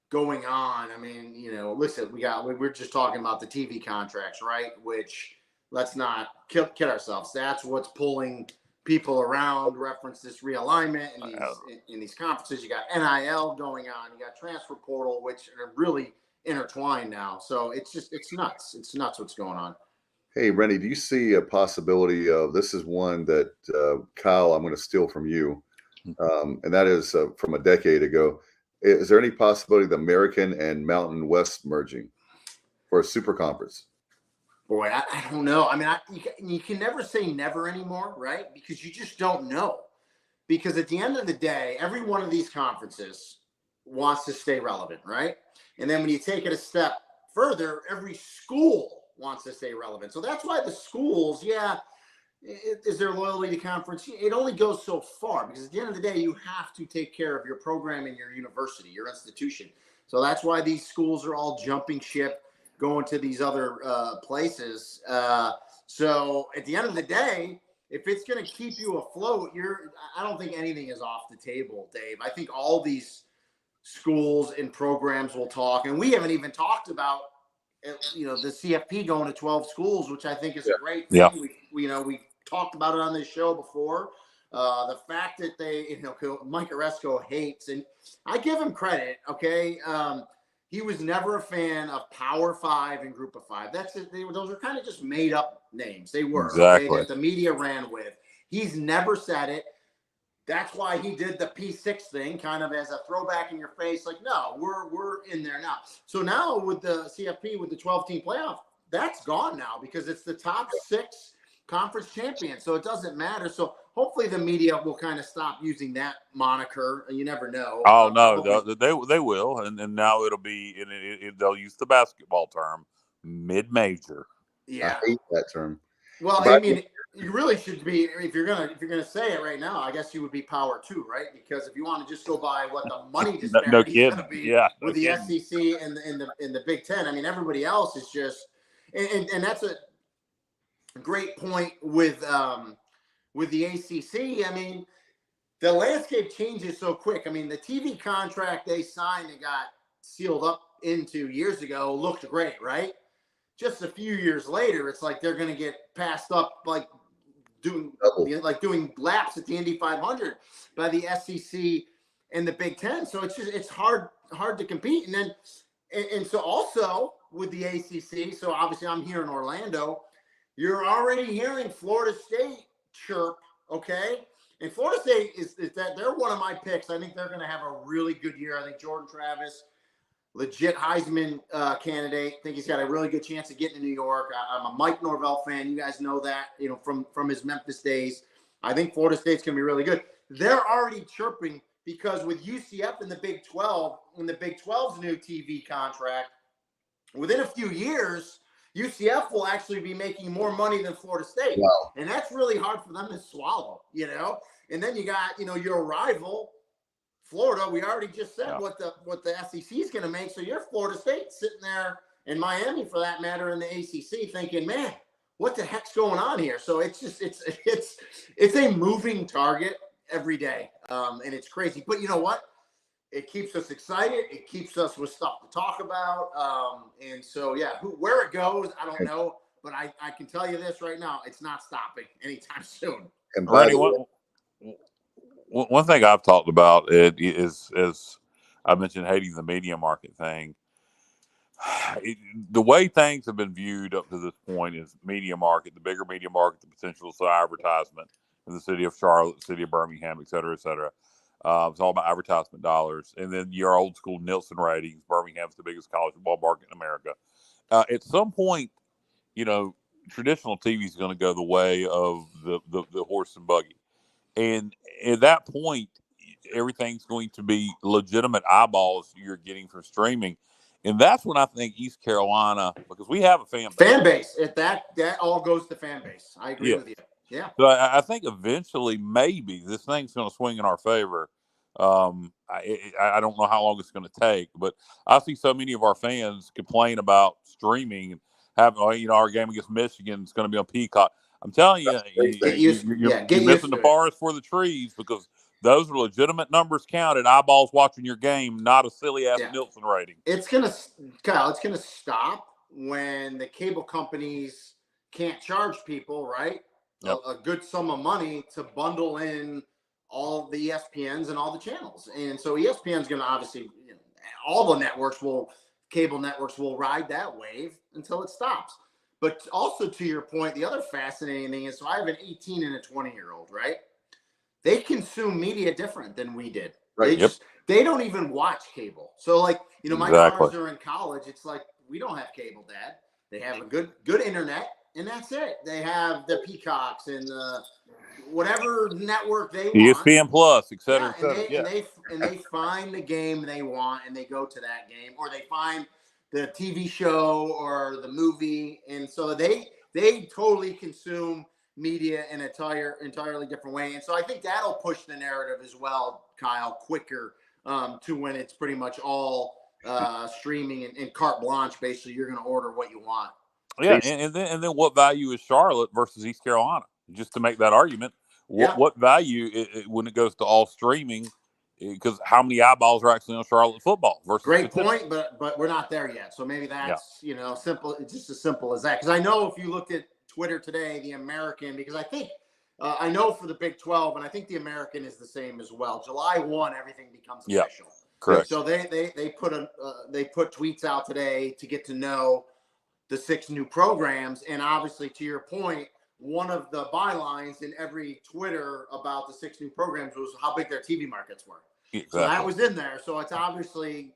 S6: going on. I mean, listen, we're just talking about the TV contracts, right? Which let's not kid ourselves. That's what's pulling people around. Reference this realignment in these conferences. You got NIL going on. You got transfer portal, which are really intertwined now. So it's nuts. It's nuts what's going on.
S4: Hey, Rennie, do you see a possibility of this is one that Kyle, I'm going to steal from you, and that is from a decade ago. Is there any possibility of the American and Mountain West merging for a super conference?
S6: Boy, I don't know. I mean, you can never say never anymore, right? Because you just don't know. because at the end of the day, every one of these conferences wants to stay relevant, right? And then when you take it a step further, every school wants to stay relevant. So that's why the schools, is there loyalty to conference? It only goes so far, because at the end of the day, you have to take care of your program and your university, your institution. So that's why these schools are all jumping ship, going to these other places. So at the end of the day, if it's going to keep you afloat, I don't think anything is off the table, Dave. I think all these schools and programs will talk, and we haven't even talked about, the CFP going to 12 schools, which I think is a great thing.
S7: Yeah.
S6: We talked about it on this show before. The fact that they, Mike Oresco hates, and I give him credit. Okay. He was never a fan of Power 5 and Group of 5. Those are kind of just made up names. They were
S7: exactly
S6: okay, that the media ran with. He's never said it. That's why he did the P6 thing, kind of as a throwback in your face. Like, no, we're in there now. So now with the CFP, with the 12-team playoff, that's gone now, because it's the top 6 conference champions. So it doesn't matter. So hopefully the media will kind of stop using that moniker. You never know.
S7: Oh no, they will, and now it'll be, they'll use the basketball term, mid-major.
S6: Yeah,
S4: I hate that term.
S6: Well, I mean, you really should be, if you're gonna say it right now, I guess you would be Power 2, right? Because if you want to just go by what the money disparity is going to be with the SEC and the Big Ten, I mean, everybody else is just, and that's a great point with the ACC. I mean, the landscape changes so quick. I mean, the TV contract they signed and got sealed up into years ago looked great, right? Just a few years later, it's like they're going to get passed up, like doing laps at the Indy 500 by the SEC and the Big Ten. So it's hard to compete. And then, and so also with the ACC, so obviously I'm here in Orlando, you're already hearing Florida State chirp, okay? And Florida State is that they're one of my picks. I think they're going to have a really good year. I think Jordan Travis, legit Heisman candidate. I think he's got a really good chance of getting to New York. I'm a Mike Norvell fan. You guys know that, from his Memphis days. I think Florida State's going to be really good. They're already chirping because with UCF in the Big 12, in the Big 12's new TV contract, within a few years, UCF will actually be making more money than Florida State.
S4: Wow.
S6: And that's really hard for them to swallow, And then you got, your rival, Florida. We already just said what the SEC is going to make. So you're Florida State sitting there, in Miami for that matter, in the ACC, thinking, man, what the heck's going on here? So it's just it's a moving target every day, and it's crazy. But you know what? It keeps us excited. It keeps us with stuff to talk about. And so where it goes, I don't know, but I can tell you this right now: it's not stopping anytime soon.
S4: And
S7: Rene, one thing I've talked about is I mentioned hating the media market thing. The way things have been viewed up to this point is media market, the bigger media market, the potential for advertisement in the city of Charlotte, the city of Birmingham, et cetera, et cetera. It's all about advertisement dollars. And then your old school Nielsen ratings. Birmingham's the biggest college football market in America. At some point, traditional TV is going to go the way of the horse and buggy. And at that point, everything's going to be legitimate eyeballs you're getting from streaming. And that's when I think East Carolina, because we have a fan base.
S6: If that all goes to fan base. I agree with you. Yeah.
S7: So I think eventually maybe this thing's going to swing in our favor. I don't know how long it's going to take, but I see so many of our fans complain about streaming and having, our game against Michigan is going to be on Peacock. I'm telling you, you're missing the forest for the trees, because those are legitimate numbers counted, eyeballs watching your game, not a silly ass Nielsen rating.
S6: Kyle, it's gonna stop when the cable companies can't charge people, right? Yep. A good sum of money to bundle in all the ESPNs and all the channels. And so ESPN's gonna obviously, all the cable networks will ride that wave until it stops. But also to your point, the other fascinating thing is, so I have an 18 and a 20-year-old, right? They consume media different than we did.
S4: Right.
S6: They don't even watch cable. So my daughters are in college. It's like, we don't have cable, Dad. They have a good internet. and that's it. They have the Peacocks and the whatever network they want.
S7: ESPN Plus, et cetera, et cetera.
S6: And they find the game they want and they go to that game, or they find the TV show or the movie, and so they totally consume media in an entirely different way. And so I think that'll push the narrative as well, Kyle, quicker to when it's pretty much all streaming and carte blanche. Basically, you're going to order what you want.
S7: Yeah, and then what value is Charlotte versus East Carolina? Just to make that argument, what value when it goes to all streaming? Because how many eyeballs are actually on Charlotte football versus?
S6: Great point, but we're not there yet. So maybe that's simple. It's just as simple as that. Because I know if you looked at Twitter today, the American, because I think I know for the Big 12, and I think the American is the same as well. July 1, everything becomes official.
S7: Correct.
S6: So they put tweets out today to get to know the 6 new programs, and obviously, to your point, one of the bylines in every Twitter about the 6 new programs was how big their TV markets were. Exactly. So that was in there. So it's obviously,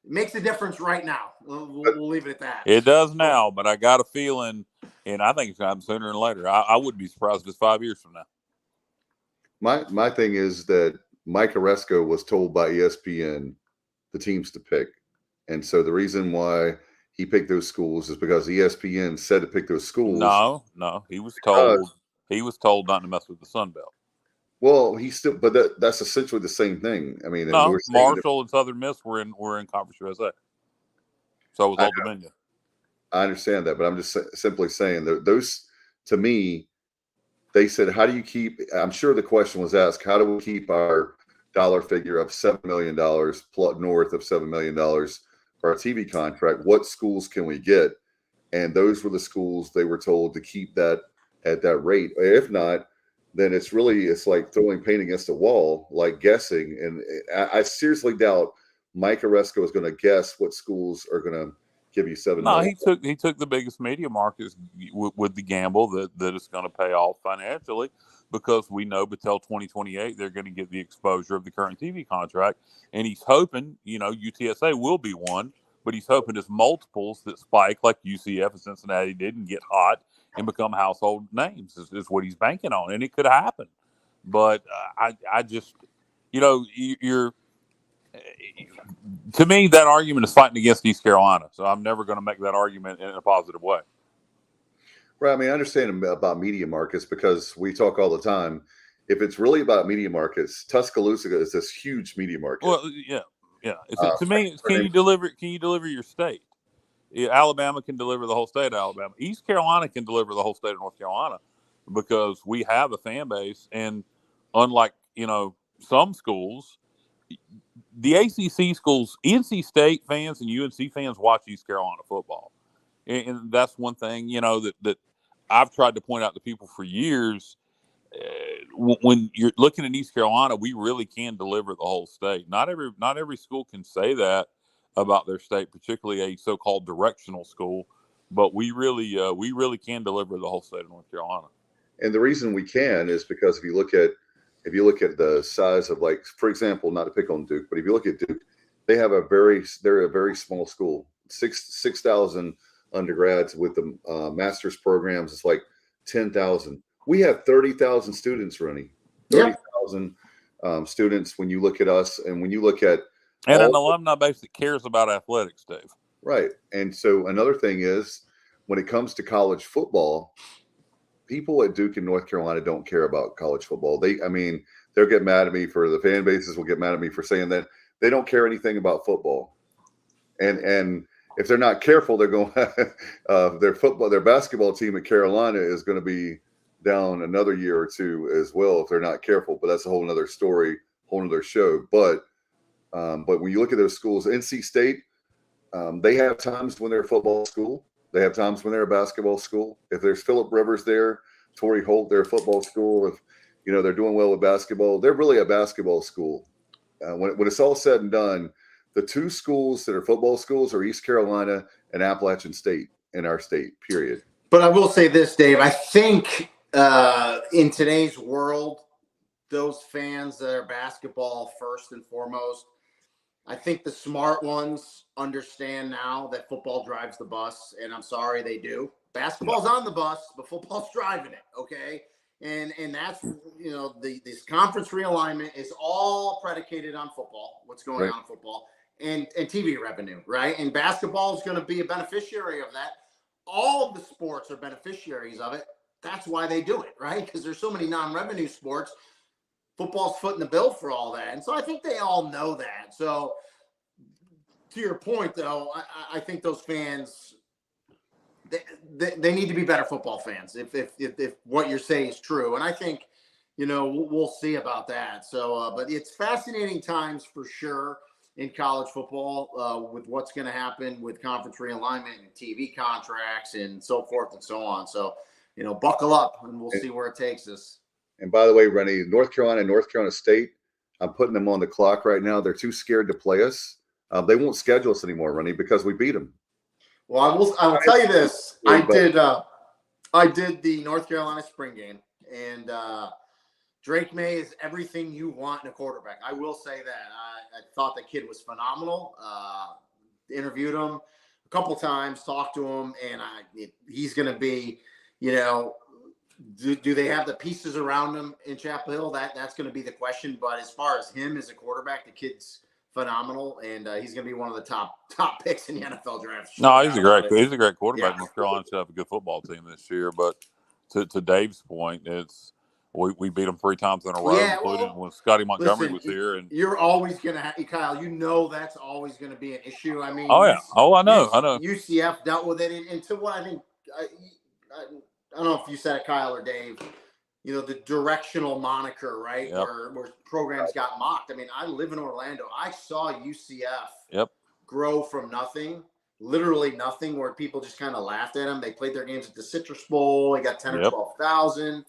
S6: makes a difference right now. We'll leave it at that.
S7: It does now, but I got a feeling, and I think it's going to happen sooner than later. I wouldn't be surprised if it's 5 years from now.
S4: My thing is that Mike Oresco was told by ESPN the teams to pick. And so the reason why he picked those schools is because ESPN said to pick those schools.
S7: No, he was told not to mess with the Sun Belt.
S4: Well, that's essentially the same thing. I mean,
S7: Marshall and Southern Miss were in Conference USA. So was Old Dominion.
S4: I understand that, but I'm just simply saying that those, to me, they said, how do you keep? I'm sure the question was asked, how do we keep our dollar figure of $7 million plus north of $7 million for our TV contract? What schools can we get? And those were the schools they were told to keep that at that rate. If not, then it's like throwing paint against a wall, like guessing. And I seriously doubt Mike Oresco is going to guess what schools are going to give you $7 million.
S7: He took the biggest media markets with the gamble that it's going to pay off financially, because we know until 2028 they're going to get the exposure of the current TV contract, and he's hoping, UTSA will be one, but he's hoping it's multiples that spike like UCF and Cincinnati did and get hot and become household names is what he's banking on, and it could happen. But I just, you're. To me, that argument is fighting against East Carolina. So I'm never going to make that argument in a positive way.
S4: Right. I mean, I understand about media markets because we talk all the time. If it's really about media markets, Tuscaloosa is this huge media market.
S7: Well, yeah. To me, can you deliver your state? Alabama can deliver the whole state of Alabama. East Carolina can deliver the whole state of North Carolina because we have a fan base, and unlike some schools, the ACC schools, NC State fans and UNC fans watch East Carolina football. And that's one thing, that I've tried to point out to people for years. When you're looking at East Carolina, we really can deliver the whole state. Not every school can say that about their state, particularly a so-called directional school, but we really can deliver the whole state of North Carolina.
S4: And the reason we can is because if you look at the size of, like, for example, not to pick on Duke, but if you look at Duke, they're a very small school, 6,000 undergrads with the master's programs. It's like 10,000. We have 30,000 students, Rene. 30,000 students when you look at us, and when you look at
S7: an alumni base that cares about athletics, Dave.
S4: Right. And so another thing is, when it comes to college football, people at Duke and North Carolina don't care about college football. They'll get mad at me the fan bases will get mad at me for saying that. They don't care anything about football. And if they're not careful, they're going their basketball team at Carolina is going to be down another year or two as well if they're not careful. But that's a whole nother story, whole nother show. But when you look at those schools, NC State, they have times when they're a football school. They have times when they're a basketball school. If there's Phillip Rivers there, Torrey Holt, they're a football school. If they're doing well with basketball, they're really a basketball school. When it's all said and done, the two schools that are football schools are East Carolina and Appalachian State in our state, period.
S6: But I will say this, Dave. I think in today's world, those fans that are basketball first and foremost, I think the smart ones understand now that football drives the bus, and I'm sorry they do. Basketball's on the bus, but football's driving it. Okay. And that's, this conference realignment is all predicated on football, what's going on in football, and TV revenue, right? And basketball is going to be a beneficiary of that. All of the sports are beneficiaries of it. That's why they do it, right? Because there's so many non-revenue sports. Football's footing the bill for all that. And so I think they all know that. So to your point, though, I think those fans, they need to be better football fans if what you're saying is true. And I think, we'll see about that. So, but it's fascinating times for sure in college football with what's going to happen with conference realignment and TV contracts and so forth and so on. So, buckle up and we'll see where it takes us.
S4: And by the way, Rennie, North Carolina State, I'm putting them on the clock right now. They're too scared to play us. They won't schedule us anymore, Rennie, because we beat them.
S6: Well, I will tell you this. I did the North Carolina spring game, and Drake May is everything you want in a quarterback. I will say that. I thought the kid was phenomenal. Interviewed him a couple times, talked to him, and he's going to be, do they have the pieces around him in Chapel Hill? That's going to be the question. But as far as him as a quarterback, the kid's phenomenal, and he's going to be one of the top picks in the NFL draft.
S7: No, he's a great quarterback. Yeah. North Carolina should have a good football team this year. But to Dave's point, it's we beat them 3 times in a row, including when Scotty Montgomery was here. And
S6: you're always going to have Kyle. That's always going to be an issue. I mean,
S7: I know.
S6: UCF dealt with it, and to what I think, I don't know if you said it, Kyle or Dave. The directional moniker, right?
S7: Yep.
S6: Where programs got mocked. I mean, I live in Orlando. I saw UCF grow from nothing, literally nothing, where people just kind of laughed at them. They played their games at the Citrus Bowl. They got 10 or 12,000.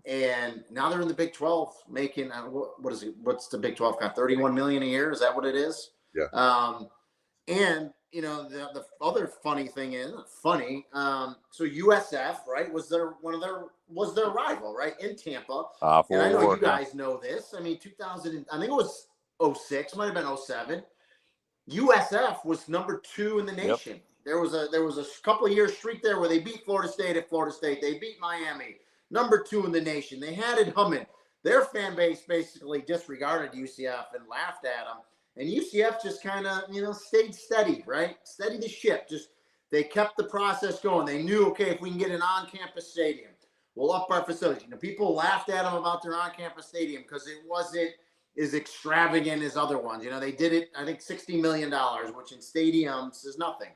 S6: And now they're in the Big 12 making, what is it? What's the Big 12 got? $31 million a year? Is that what it is?
S4: Yeah.
S6: And the other funny thing is so USF, right, was their rival, right, in Tampa. And I know you guys know this. I mean, 2000, I think it was 06, might have been 07. USF was number 2 in the nation. Yep. There was a couple of year streak there where they beat Florida State at Florida State. They beat Miami, number 2 in the nation. They had it humming. Their fan base basically disregarded UCF and laughed at them. And UCF just kind of, stayed steady, right? Steady the ship. Just they kept the process going. They knew, okay, if we can get an on-campus stadium, we'll up our facility. People laughed at them about their on-campus stadium because it wasn't as extravagant as other ones. They did it, I think, $60 million, which in stadiums is nothing.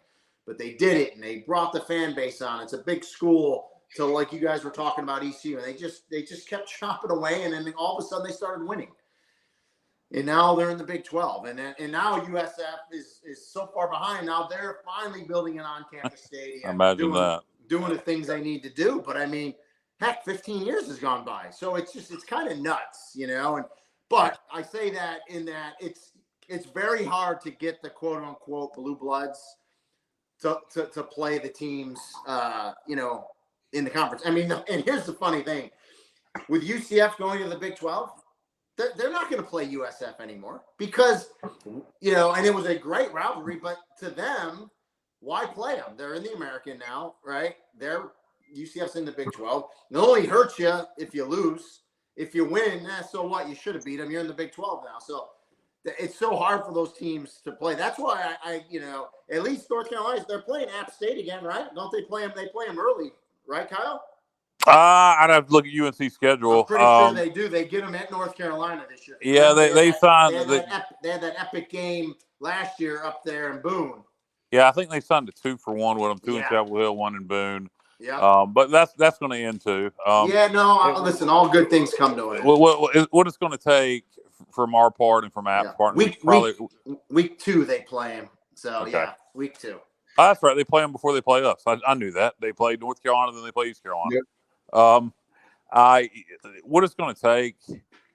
S6: But they did it, and they brought the fan base on. It's a big school. So, like you guys were talking about ECU, and they just kept chopping away, and then all of a sudden they started winning. And now they're in the Big 12. And now USF is so far behind. Now they're finally building an on-campus stadium.
S7: Imagine that.
S6: Doing the things they need to do. But, I mean, heck, 15 years has gone by. So it's kind of nuts, But I say that in that it's very hard to get the quote-unquote blue bloods to play the teams, in the conference. I mean, and here's the funny thing. With UCF going to the Big 12, they're not going to play USF anymore because, and it was a great rivalry, but to them, why play them? They're in the American now, right? UCF's in the Big 12. It only hurts you if you lose. If you win, so what? You should have beat them. You're in the Big 12 now. So it's so hard for those teams to play. That's why I at least North Carolina, they're playing App State again, right? Don't they play them? They play them early, right, Kyle?
S7: I'd have to look at UNC schedule.
S6: I'm pretty sure they do. They get them at North Carolina this year.
S7: Yeah, they signed.
S6: They had that epic game last year up there in Boone.
S7: Yeah, I think they signed a 2-for-1 with them, 2 in Chapel Hill, 1 in Boone.
S6: Yeah.
S7: But that's going to end too.
S6: Listen, all good things come to it.
S7: What it's going to take from our part and from App's part.
S6: Week 2 they play them. So week 2.
S7: Oh, that's right. They play them before they play us. I knew that. They played North Carolina, then they play East Carolina.
S4: Yep.
S7: What it's going to take,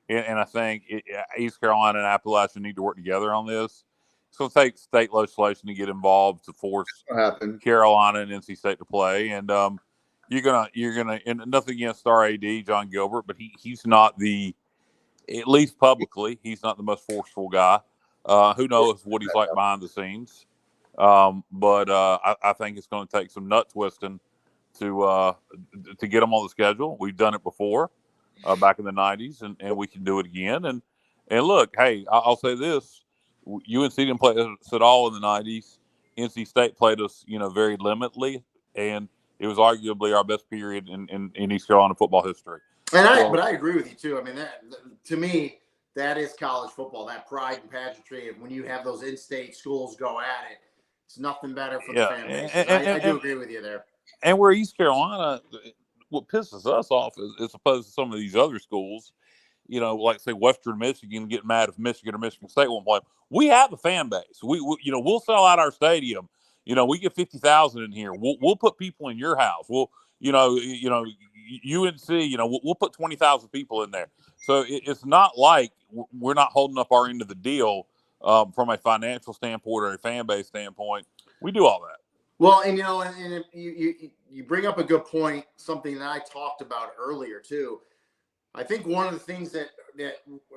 S7: and I think East Carolina and Appalachia need to work together on this. It's going to take state legislation to get involved to force Carolina and NC State to play, and you're gonna, and nothing against our AD John Gilbert, but he's not at least publicly, he's not the most forceful guy. Who knows what he's like behind the scenes? But I think it's going to take some nut twisting to get them on the schedule. We've done it before back in the 90s, and we can do it again. And look, hey, I'll say this. UNC didn't play us at all in the 90s. NC State played us, very limitedly, and it was arguably our best period in East Carolina football history.
S6: But I agree with you too. I mean, to me, that is college football. That pride and pageantry, and when you have those in-state schools go at it, it's nothing better for the fan base. I do agree with you there.
S7: And where East Carolina, what pisses us off is, as opposed to some of these other schools, like say Western Michigan, get mad if Michigan or Michigan State won't play. We have a fan base. We'll sell out our stadium. We get 50,000 in here. We'll put people in your house. UNC, we'll put 20,000 people in there. So it's not like we're not holding up our end of the deal from a financial standpoint or a fan base standpoint. We do all that.
S6: Well, and you bring up a good point, something that I talked about earlier too. I think one of the things that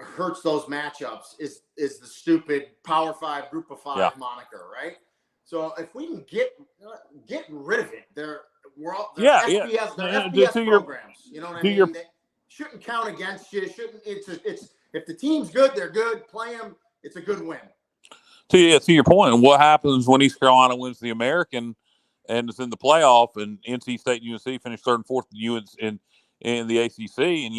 S6: hurts those matchups is the stupid Power 5, Group of 5 moniker, right? So if we can get rid of it, they're FBS, they're FBS programs. You know what I mean? They shouldn't count against you. It's if the team's good, they're good. Play them. It's a good win.
S7: To your point, what happens when East Carolina wins the American and it's in the playoff, and NC State and UNC finish third and fourth in the ACC, and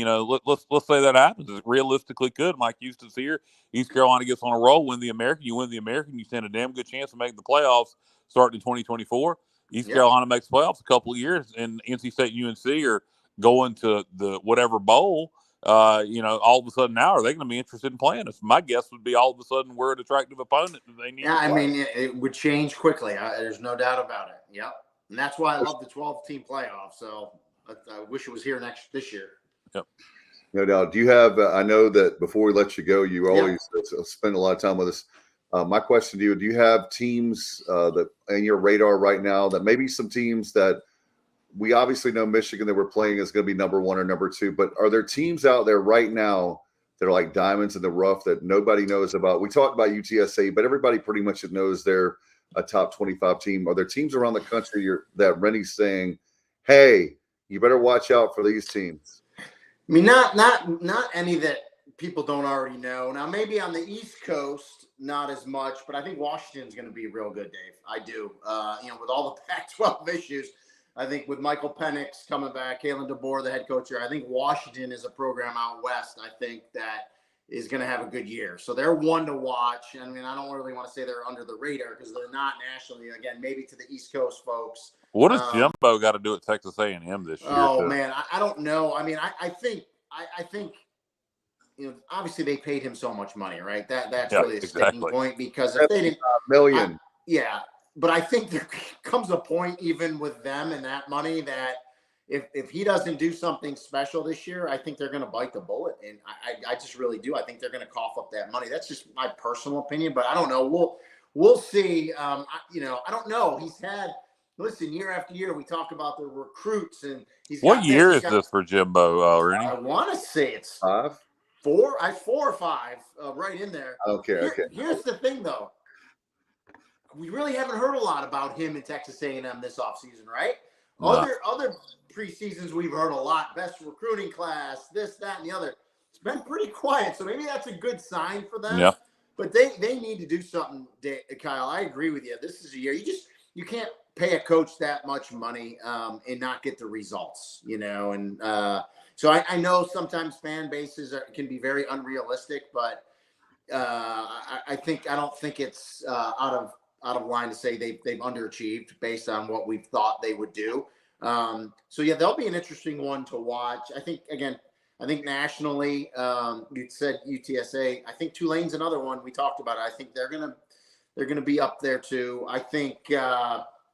S7: let's say that happens. It realistically could. Mike Houston's here. East Carolina gets on a roll, win the American. You win the American, you stand a damn good chance of making the playoffs starting in 2024. East Carolina makes playoffs a couple of years, and NC State and UNC are going to the whatever bowl. All of a sudden now, are they going to be interested in playing us? My guess would be all of a sudden we're an attractive opponent that they need.
S6: Yeah, I mean, it would change quickly. There's no doubt about it. Yep, and that's why I love the 12-team playoff. So I wish it was here this year.
S7: Yep.
S4: No doubt. Do you have? I know that before we let you go, you always spend a lot of time with us. My question to you: do you have teams that in your radar right now that maybe some teams that we obviously know Michigan that we're playing is going to be number 1 or number 2, but are there teams out there right now that are like diamonds in the rough that nobody knows about? We talked about UTSA, but everybody pretty much knows they're a top 25 team. Are there teams around the country that Rene's saying, hey, you better watch out for these teams?
S6: I mean, not any that people don't already know. Now, maybe on the East Coast, not as much, but I think Washington's going to be real good, Dave. I do. With all the Pac-12 issues, I think with Michael Penix coming back, Kalen DeBoer, the head coach here, I think Washington is a program out west, I think, that is going to have a good year. So they're one to watch. I mean, I don't really want to say they're under the radar because they're not nationally. Again, maybe to the East Coast folks.
S7: What does Jimbo got to do at Texas A&M this year?
S6: Oh, man, I don't know. I mean, I think obviously they paid him so much money, right? That's really a sticking point because if they didn't
S4: $1 million.
S6: But I think there comes a point even with them and that money that if he doesn't do something special this year, I think they're going to bite the bullet. And I just really do. I think they're going to cough up that money. That's just my personal opinion, but I don't know. We'll see. I don't know. He's had, listen, year after year, we talk about the recruits and
S7: what year is this for Jimbo, Rene?
S6: I want to say it's
S4: 5,
S6: 4 or 5 right in there.
S4: Okay.
S6: Here's the thing though. We really haven't heard a lot about him in Texas A&M this offseason, right? No. Other preseasons we've heard a lot. Best recruiting class, this, that, and the other. It's been pretty quiet, so maybe that's a good sign for them.
S7: Yeah.
S6: But they need to do something, Kyle. I agree with you. This is a year you can't pay a coach that much money and not get the results, And so I know sometimes fan bases can be very unrealistic, but I don't think it's out of line to say they've underachieved based on what we thought they would do. They'll be an interesting one to watch. I think nationally, you said UTSA. I think Tulane's another one. We talked about it. I think they're gonna be up there too. I think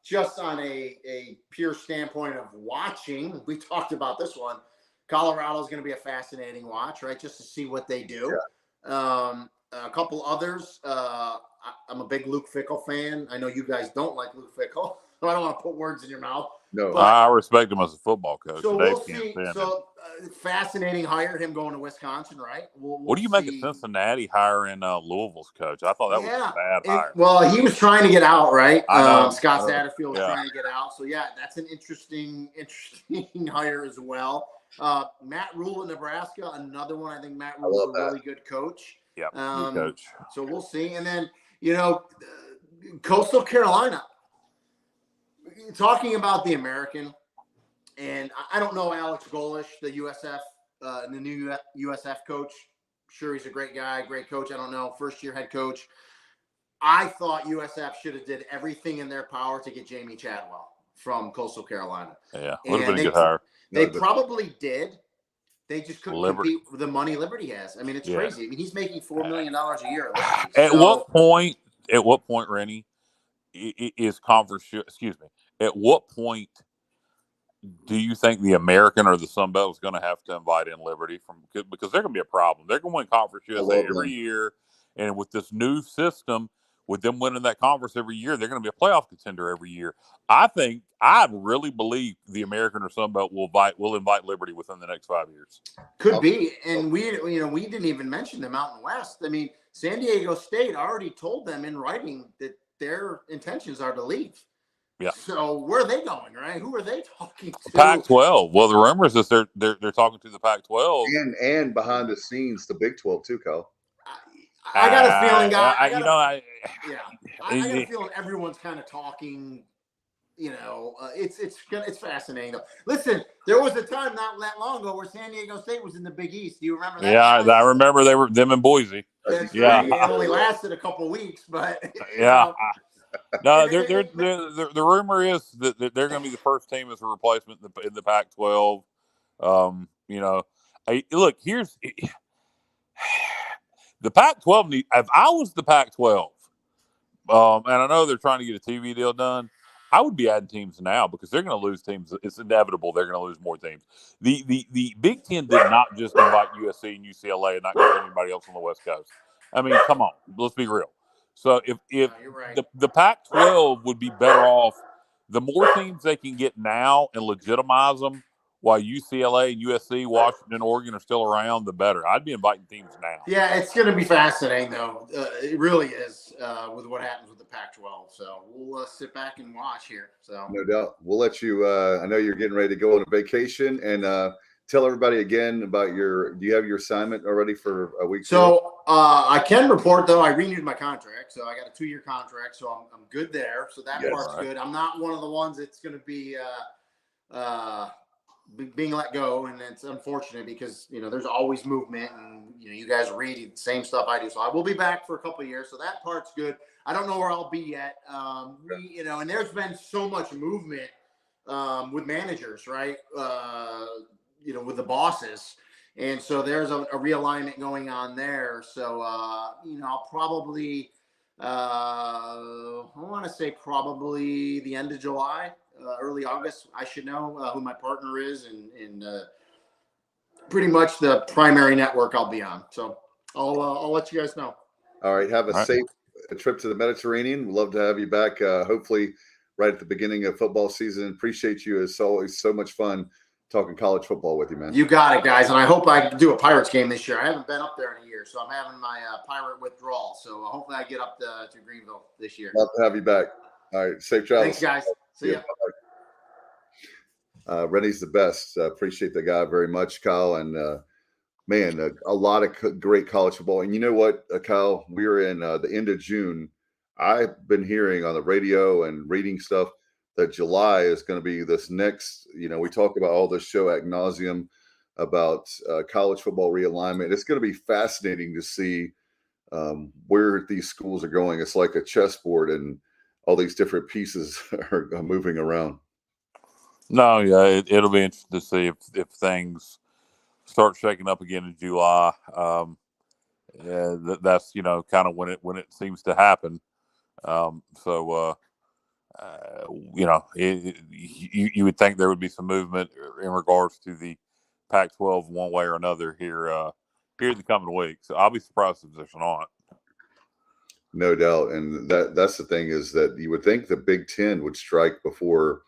S6: just on a pure standpoint of watching, we talked about this one. Colorado's going to be a fascinating watch, right? Just to see what they do. Yeah. A couple others. I'm a big Luke Fickell fan. I know you guys don't like Luke Fickell, so I don't want to put words in your mouth.
S4: No,
S7: I respect him as a football coach.
S6: So we'll see. So fascinating hire, him going to Wisconsin, right? We'll
S7: What do you make of
S6: see.
S7: Cincinnati hiring Louisville's coach? I thought that was a bad hire.
S6: Well, he was trying to get out, right?
S7: I know.
S6: Scott Satterfield was trying to get out. So, yeah, that's an interesting hire as well. Matt Rule at Nebraska, another one. I think Matt Rule is a really good coach.
S7: Yeah, good coach.
S6: So we'll see. And then, Coastal Carolina, talking about the American, and I don't know Alex Golish, the USF, the new USF coach. Sure, he's a great guy, great coach. I don't know, first-year head coach. I thought USF should have did everything in their power to get Jamie Chadwell from Coastal Carolina.
S7: Yeah, would have been a good hire.
S6: They probably did. They just couldn't compete with the money Liberty has. I mean, it's crazy. I mean, he's making $4 million a year.
S7: At what point, Rennie, is conference? Excuse me. At what point do you think the American or the Sun Belt is going to have to invite in Liberty because they're going to be a problem? They're going to win Conference USA every year, and with this new system, with them winning that conference every year, they're going to be a playoff contender every year. I really believe the American or Sun Belt will invite Liberty within the next 5 years.
S6: Could be, and we didn't even mention the Mountain West. I mean, San Diego State already told them in writing that their intentions are to leave.
S7: Yeah.
S6: So where are they going, right? Who are they talking to?
S7: Pac-12. Well, the rumor is that they're talking to the Pac-12
S4: and behind the scenes, the Big 12 too, Kyle.
S6: I got a feeling, guys. I got a feeling everyone's kind of talking. It's fascinating though. Listen, there was a time not that long ago where San Diego State was in the Big East. Do you remember that?
S7: Yeah, I remember them in Boise.
S6: That's right. It only lasted a couple weeks, but
S7: No, the rumor is that they're going to be the first team as a replacement in the Pac-12. Look, here's the Pac-12. If I was the Pac-12, and I know they're trying to get a TV deal done, I would be adding teams now because they're going to lose teams. It's inevitable they're going to lose more teams. The Big Ten did not just invite USC and UCLA and not get anybody else on the West Coast. I mean, come on, let's be real. So if
S6: right.
S7: the Pac-12 would be better off, the more teams they can get now and legitimize them while UCLA and USC, Washington, Oregon are still around, the better. I'd be inviting teams now.
S6: Yeah, it's going to be fascinating, though. It really is with what happens with the Pac-12. So we'll sit back and watch here. So
S4: no doubt. We'll let you I know you're getting ready to go on a vacation, and tell everybody again about do you have your assignment already for a week?
S6: So I can report, though, I renewed my contract. So I got a 2-year contract, so I'm good there. So that part's good. I'm not one of the ones that's going to be being let go, and it's unfortunate because there's always movement, and you guys read the same stuff I do. So I will be back for a couple of years. So that part's good. I don't know where I'll be yet. And there's been so much movement with managers, right? With the bosses. And so there's a realignment going on there. So, I'll probably, I want to say probably the end of July, early August, I should know who my partner is and pretty much the primary network I'll be on. So I'll let you guys know.
S4: All right. Have a safe trip to the Mediterranean. We'd love to have you back. Hopefully right at the beginning of football season. Appreciate you. It's always so much fun talking college football with you, man.
S6: You got it, guys. And I hope I can do a Pirates game this year. I haven't been up there in a year, so I'm having my Pirate withdrawal. So hopefully I get up to Greenville this year.
S4: Love to have you back. All right. Safe travels.
S6: Thanks, guys. See ya.
S4: Rene's the best. Appreciate the guy very much, Kyle. And man, a lot of great college football. And you know what, Kyle? We're in the end of June. I've been hearing on the radio and reading stuff that July is going to be this next, we talk about all this show ad nauseum about college football realignment. It's going to be fascinating to see where these schools are going. It's like a chessboard and all these different pieces are moving around. No,
S7: yeah, it'll be interesting to see if things start shaking up again in July. That's kind of when it seems to happen. You would think there would be some movement in regards to the Pac-12 one way or another here in the coming weeks. So I'll be surprised if there's not.
S4: No doubt, and that's the thing is that you would think the Big Ten would strike before.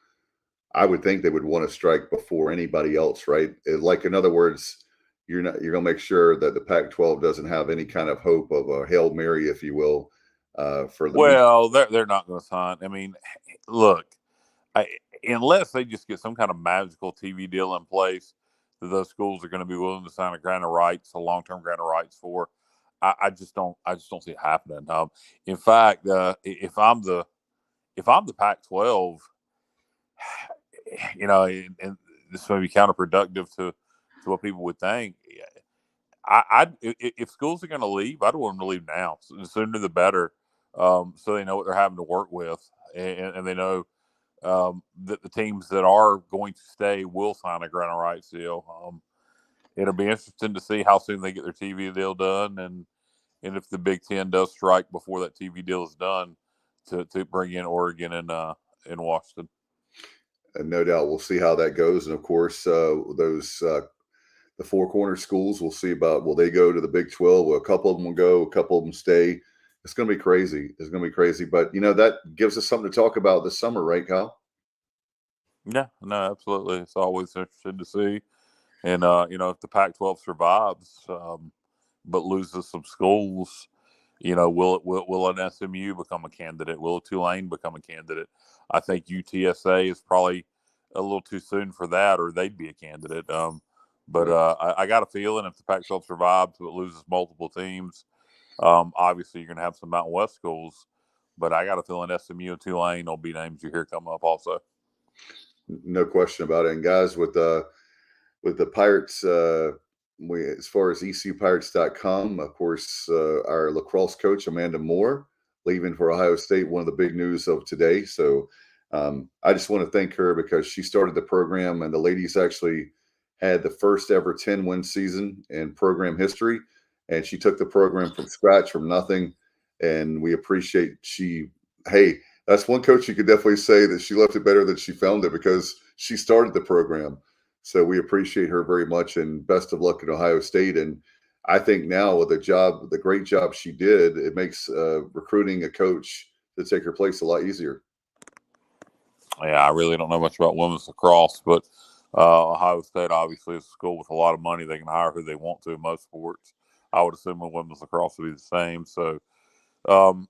S4: I would think they would want to strike before anybody else, right? Like, in other words, you're going to make sure that the Pac-12 doesn't have any kind of hope of a Hail Mary, if you will, for the
S7: Well, they're not going to sign. I mean, look, unless they just get some kind of magical TV deal in place that those schools are going to be willing to sign a long-term grant of rights for, I just don't see it happening. In fact, if I'm the Pac-12, and this may be counterproductive to what people would think. If schools are going to leave, I'd want them to leave now. So the sooner the better, so they know what they're having to work with, and they know that the teams that are going to stay will sign a grant of rights deal. It'll be interesting to see how soon they get their TV deal done, and if the Big Ten does strike before that TV deal is done to bring in Oregon and Washington.
S4: And no doubt we'll see how that goes. And of course, the Four Corner schools, we'll see about, will they go to the Big 12? Well, a couple of them will go, a couple of them stay. It's going to be crazy. It's going to be crazy. But, that gives us something to talk about this summer, right, Kyle?
S7: Yeah, no, absolutely. It's always interesting to see. And, if the Pac-12 survives but loses some schools, will an SMU become a candidate? Will Tulane become a candidate? I think UTSA is probably a little too soon for that, or they'd be a candidate. But I got a feeling if the Pac-12 survives but loses multiple teams, obviously you're going to have some Mountain West schools. But I got a feeling SMU and Tulane will be names you hear come up also.
S4: No question about it. And guys, with the Pirates, as far as ECUPirates.com, of course, our lacrosse coach, Amanda Moore, leaving for Ohio State, one of the big news of today. So I just want to thank her because she started the program, and the ladies actually had the first ever 10-win season in program history. And she took the program from scratch, from nothing. And we appreciate that's one coach you could definitely say that she left it better than she found it, because she started the program. So we appreciate her very much, and best of luck at Ohio State. And I think now with the great job she did, it makes recruiting a coach to take her place a lot easier.
S7: Yeah, I really don't know much about women's lacrosse, but Ohio State obviously is a school with a lot of money. They can hire who they want to in most sports. I would assume with women's lacrosse would be the same. So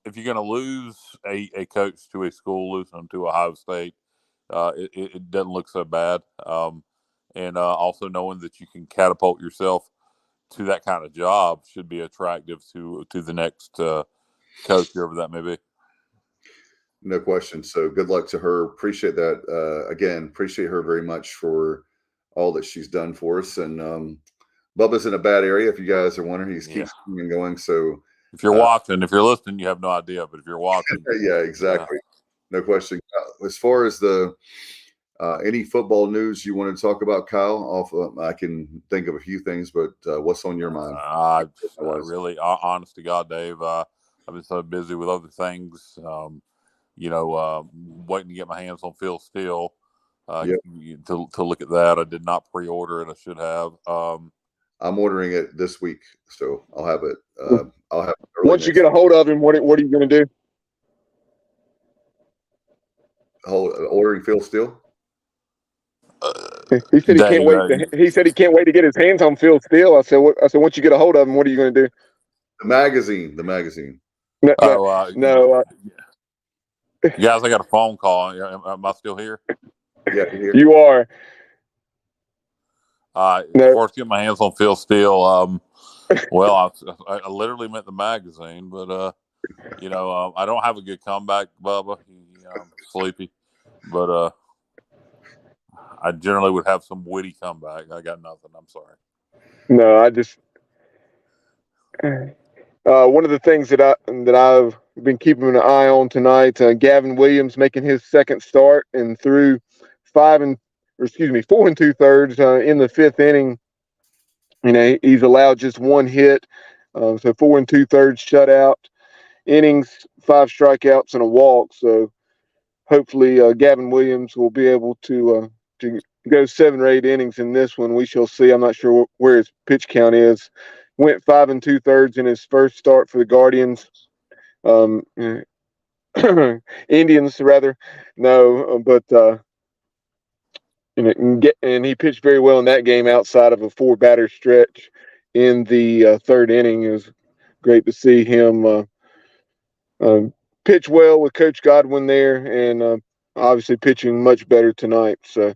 S7: if you're going to lose a coach to a school, losing them to Ohio State, it doesn't look so bad. And also knowing that you can catapult yourself to that kind of job should be attractive to the next coach, whoever that may be.
S4: No question. So good luck to her. Appreciate that. Again, appreciate her very much for all that she's done for us. And Bubba's in a bad area, if you guys are wondering. He keeps going. So
S7: if you're watching, if you're listening, you have no idea. But if you're watching,
S4: yeah, exactly. No question. As far as the any football news you want to talk about, Kyle? I can think of a few things, but what's on your mind?
S7: Really, honest to God, Dave, I've been so busy with other things. Waiting to get my hands on Phil Steele to look at that. I did not pre-order it. I should have.
S4: I'm ordering it this week, so I'll have it. I'll have it
S5: once you get a hold of him. What are you going to do?
S4: Ordering Phil Steele.
S5: He said he can't wait. He said he can't wait to get his hands on Phil Steele. I said, once you get a hold of him, what are you going to do?
S4: The magazine.
S5: No.
S7: Guys, I got a phone call. Am I still here?
S4: Yeah, you're here.
S5: You are.
S7: Before I get my hands on Phil Steele, well, I literally meant the magazine, but I don't have a good comeback, Bubba. I'm sleepy, but I generally would have some witty comeback. I got nothing. I'm sorry.
S5: No, I just one of the things that I've been keeping an eye on tonight. Gavin Williams making his second start and threw 4 2/3 in the fifth inning. He's allowed just one hit, so 4 2/3 shutout innings, 5 strikeouts and a walk. So hopefully Gavin Williams will be able to go 7 or 8 innings in this one. We shall see. I'm not sure where his pitch count is. Went 5 2/3 in his first start for the Guardians. Indians rather. No, but and he pitched very well in that game outside of a 4-batter stretch in the third inning. It was great to see him pitch well with Coach Godwin there, and obviously pitching much better tonight. So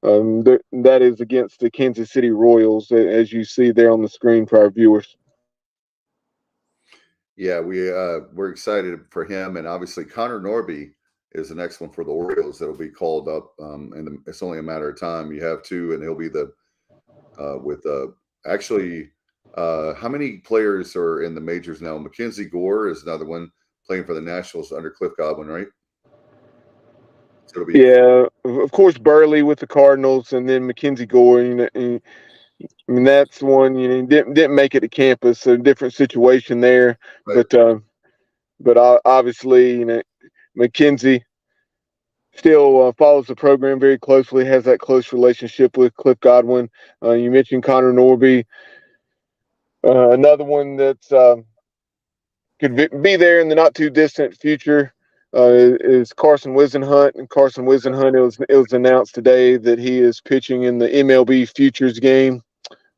S5: that is against the Kansas City Royals, as you see there on the screen for our viewers.
S4: Yeah, we're excited for him, and obviously Connor Norby is the next one for the Orioles that'll be called up, and it's only a matter of time. You have two, and he'll be the with actually. How many players are in the majors now? Mackenzie Gore is another one playing for the Nationals under Cliff Godwin, right? So it'll be
S5: Yeah, of course Burley with the Cardinals, and then Mackenzie Gore. I mean, that's one, didn't make it to campus, so different situation there.
S4: right.
S5: But obviously, McKenzie still follows the program very closely, has that close relationship with Cliff Godwin. You mentioned Connor Norby, another one that's could be there in the not too distant future. Is Carson Wisenhunt, and Carson Wisenhunt, it was announced today that he is pitching in the MLB Futures game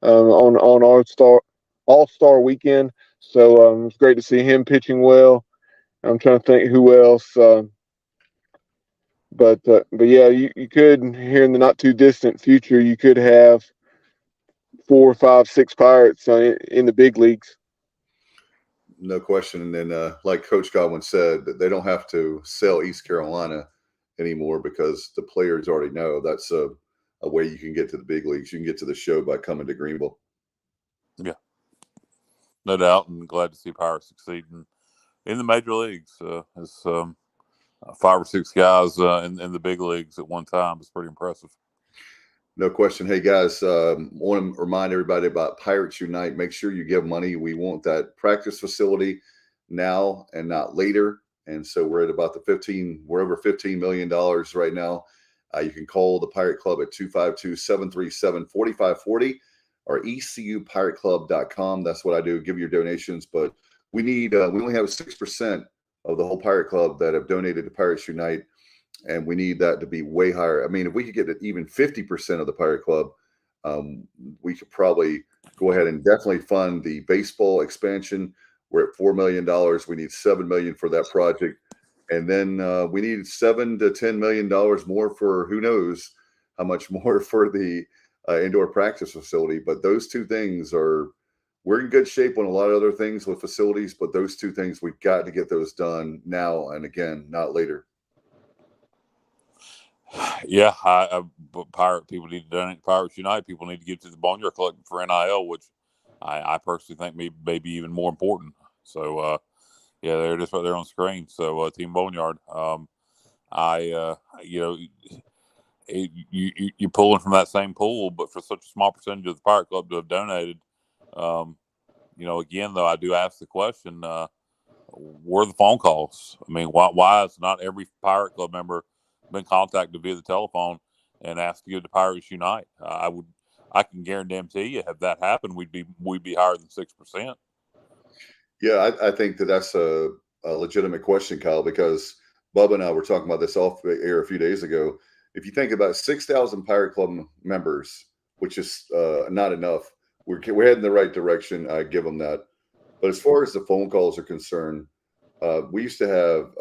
S5: on All-Star weekend. So it's great to see him pitching well. I'm trying to think who else. But yeah, you could, here in the not too distant future, you could have 4, 5, 6 Pirates in the big leagues.
S4: No question. And then, like Coach Godwin said, that they don't have to sell East Carolina anymore because the players already know that's a way you can get to the big leagues. You can get to the show by coming to Greenville.
S7: Yeah, no doubt, and glad to see Pirates succeeding in the major leagues. As 5 or 6 guys in the big leagues at one time is pretty impressive.
S4: No question. Hey, guys, want to remind everybody about Pirates Unite. Make sure you give money. We want that practice facility now and not later. And so we're at about we're over $15 million right now. You can call the Pirate Club at 252-737-4540 or ecupirateclub.com. That's what I do. Give your donations. But we only have 6% of the whole Pirate Club that have donated to Pirates Unite. And we need that to be way higher. I mean, if we could get to even 50% of the Pirate Club, we could probably go ahead and definitely fund the baseball expansion. We're at $4 million. We need $7 million for that project. And then we need $7 to $10 million more for who knows how much more for the indoor practice facility. But those two things we're in good shape on a lot of other things with facilities, but those two things, we've got to get those done now and again, not later.
S7: Yeah, Pirate people need to donate. Pirates Unite people need to give to the Boneyard Collective for NIL, which I personally think may be even more important. So, yeah, they're just right there on screen. So, Team Boneyard, you're pulling from that same pool, but for such a small percentage of the Pirate Club to have donated, again, though, I do ask the question, where are the phone calls? I mean, why is not every Pirate Club member been contacted via the telephone and asked to give to Pirates Unite? I can guarantee you, if that happened, we'd be higher than 6%.
S4: Yeah, I think that's a legitimate question, Kyle, because Bubba and I were talking about this off the air a few days ago. If you think about 6,000 Pirate Club members, which is not enough, we're heading in the right direction. I give them that. But as far as the phone calls are concerned, we used to have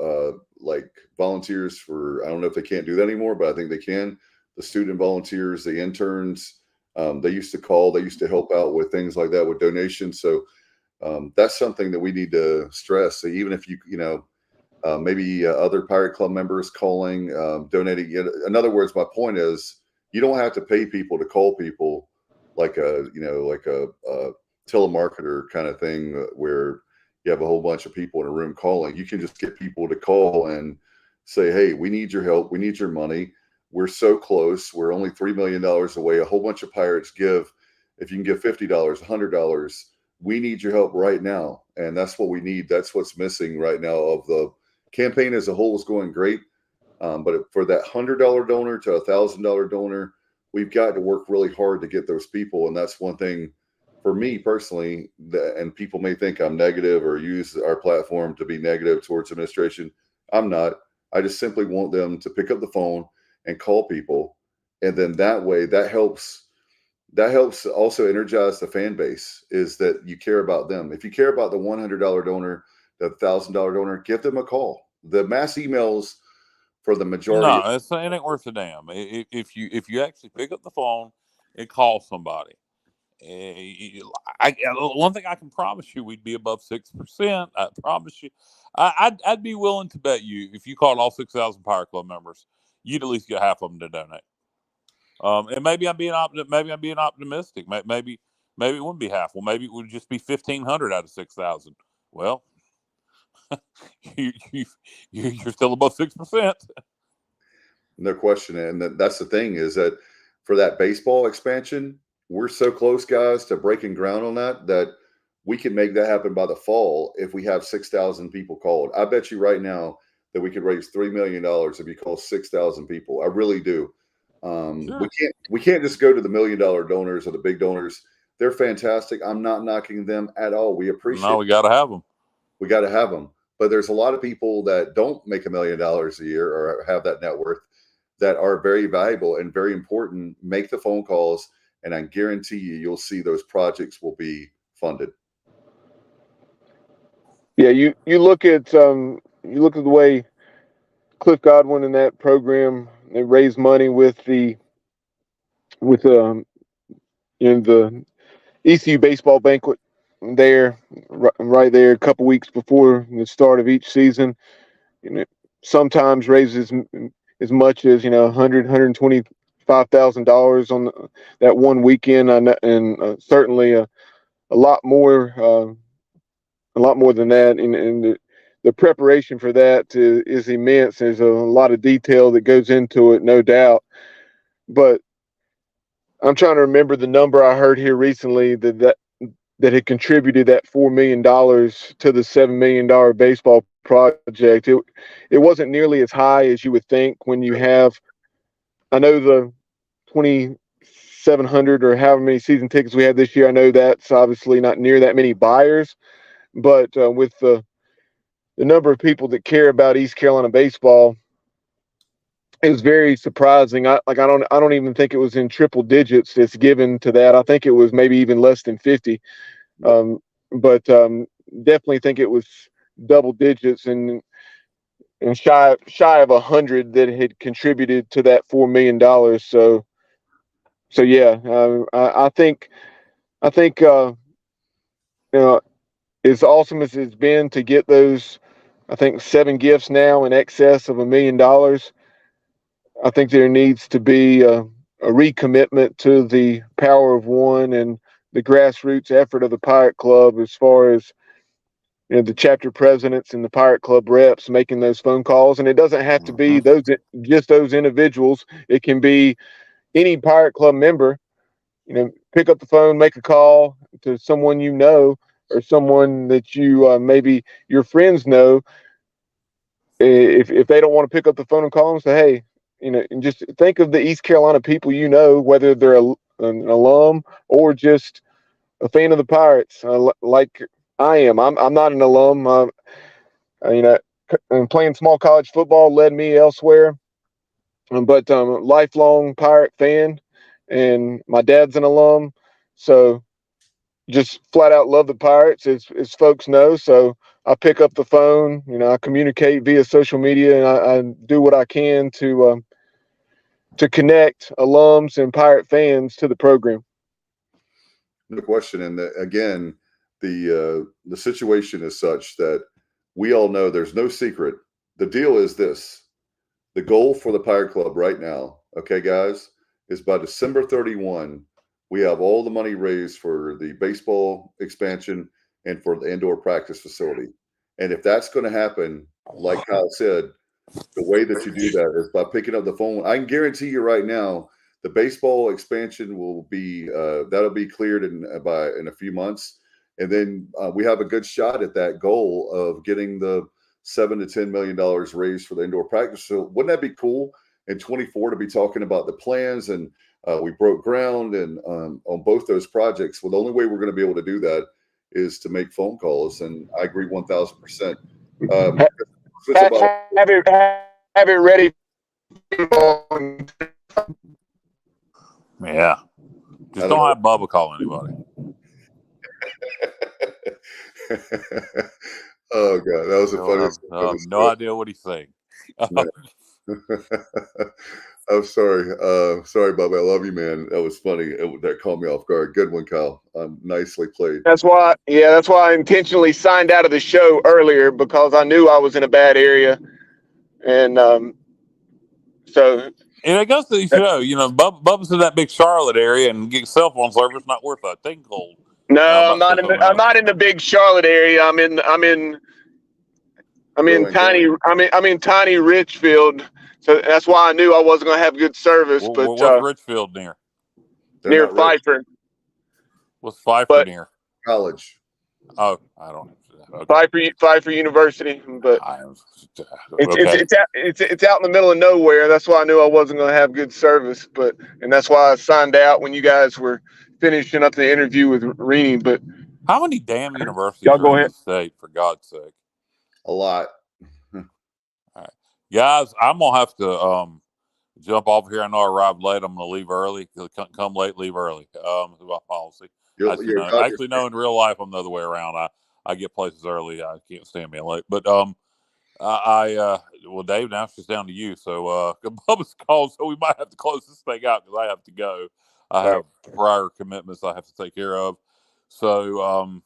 S4: like volunteers for, I don't know if they can't do that anymore, but I think they can. The student volunteers, the interns, they used to call, they used to help out with things like that with donations. So that's something that we need to stress. So even if maybe other Pirate Club members calling, donating. In other words, my point is you don't have to pay people to call people like a telemarketer kind of thing where you have a whole bunch of people in a room calling. You can just get people to call and say, hey, we need your help. We need your money. We're so close. We're only $3 million away. A whole bunch of Pirates give. If you can give $50, $100, we need your help right now. And that's what we need. That's what's missing right now. Of the campaign as a whole is going great. But for that $100 donor to $1,000 donor, we've got to work really hard to get those people. And that's one thing for me personally, and people may think I'm negative or use our platform to be negative towards administration. I'm not. I just simply want them to pick up the phone and call people and then that way that helps also energize the fan base, is that you care about them. If you care about the $100 donor, the $1,000 donor, give them a call. The mass emails for the majority.
S7: No, it ain't worth a damn. If you actually pick up the phone and call somebody, one thing I can promise you, we'd be above 6%. I promise you. I'd be willing to bet you, if you called all 6,000 Pirate Club members, you'd at least get half of them to donate. And maybe I'm being optimistic. Maybe it wouldn't be half. Well, maybe it would just be 1,500 out of 6,000. Well, you're still above 6%.
S4: No question. And that's the thing, is that for that baseball expansion, we're so close, guys, to breaking ground on that we can make that happen by the fall if we have 6,000 people called. I bet you right now that we could raise $3 million if you call 6,000 people. I really do.
S7: Sure.
S4: We can't just go to the $1 million donors or the big donors. They're fantastic. I'm not knocking them at all. We appreciate.
S7: No, we got to have them.
S4: We got to have them. But there's a lot of people that don't make $1 million a year or have that net worth that are very valuable and very important. Make the phone calls, and I guarantee you'll see those projects will be funded.
S5: Yeah, you look at the way Cliff Godwin and that program, they raised money with the ECU baseball banquet there, right there, a couple weeks before the start of each season. Sometimes raises as much as $125,000 on that one weekend, and certainly a lot more than that. And the preparation for that is immense. There's a lot of detail that goes into it, no doubt. But I'm trying to remember the number I heard here recently that had contributed that $4 million to the $7 million baseball project. It wasn't nearly as high as you would think when you have, I know the 2,700 or however many season tickets we had this year. I know that's obviously not near that many buyers, but with the number of people that care about East Carolina baseball, it was very surprising. I don't even think it was in triple digits that's given to that. I think it was maybe even less than 50. But definitely think it was double digits and shy of 100 that had contributed to that $4 million. So yeah, I think as awesome as it's been to get those, I think 7 gifts now in excess of $1 million. I think there needs to be a recommitment to the power of one and the grassroots effort of the Pirate Club, as far as the chapter presidents and the Pirate Club reps making those phone calls. And it doesn't have to be those individuals. It can be any Pirate Club member. Pick up the phone, make a call to someone you know, or someone that you maybe your friends know. If they don't want to pick up the phone and call them, say, hey, and just think of the East Carolina people, whether they're an alum or just a fan of the Pirates, like I am. I'm not an alum. And playing small college football led me elsewhere, but lifelong Pirate fan, and my dad's an alum, so just flat out love the Pirates, as folks know. So I pick up the phone, I communicate via social media, and I do what I can to connect alums and Pirate fans to the program.
S4: No question. And again, the situation is such that we all know there's no secret. The deal is this: the goal for the Pirate Club right now, okay, guys, is by December 31, we have all the money raised for the baseball expansion and for the indoor practice facility. And if that's going to happen, like Kyle said, the way that you do that is by picking up the phone. I can guarantee you right now, the baseball expansion will be that'll be cleared in a few months, and then we have a good shot at that goal of getting the $7 to $10 million raised for the indoor practice. So wouldn't that be cool in 24 to be talking about the plans, and we broke ground and on both those projects? Well, the only way we're going to be able to do that is to make phone calls, and I agree 1,000%.
S5: Have it ready.
S7: Yeah. Just don't have Bubba call anybody.
S4: Oh God, that was the funniest.
S7: I have no idea what he's saying.
S4: No. I'm sorry. Sorry, Bubba. I love you, man. That was funny. That caught me off guard. Good one, Kyle. Nicely played.
S5: That's why I intentionally signed out of the show earlier, because I knew I was in a bad area, and so.
S7: And it goes to the show, Bubba's in that big Charlotte area, and getting cell phone service not worth a thing gold.
S5: No, I'm not in the big Charlotte area. I'm in tiny Richfield. So that's why I knew I wasn't going to have good service. But
S7: what's Richfield near?
S5: Near Pfeiffer.
S7: What's Pfeiffer near?
S4: College.
S7: Oh, I don't know. Okay.
S5: Pfeiffer University, but it's out in the middle of nowhere. That's why I knew I wasn't going to have good service. And that's why I signed out when you guys were finishing up the interview with Rene. But
S7: how many damn universities are in the state, for God's sake?
S4: A lot.
S7: All right. Guys, I'm gonna have to jump off here. I know I arrived late. I'm gonna leave early. Come late, leave early. Is my policy. Actually, no, in real life, I'm the other way around. I get places early. I can't stand being late. But well, Dave, now it's just down to you. So Bubba's called, so we might have to close this thing out because I have to go. I have prior commitments I have to take care of. So,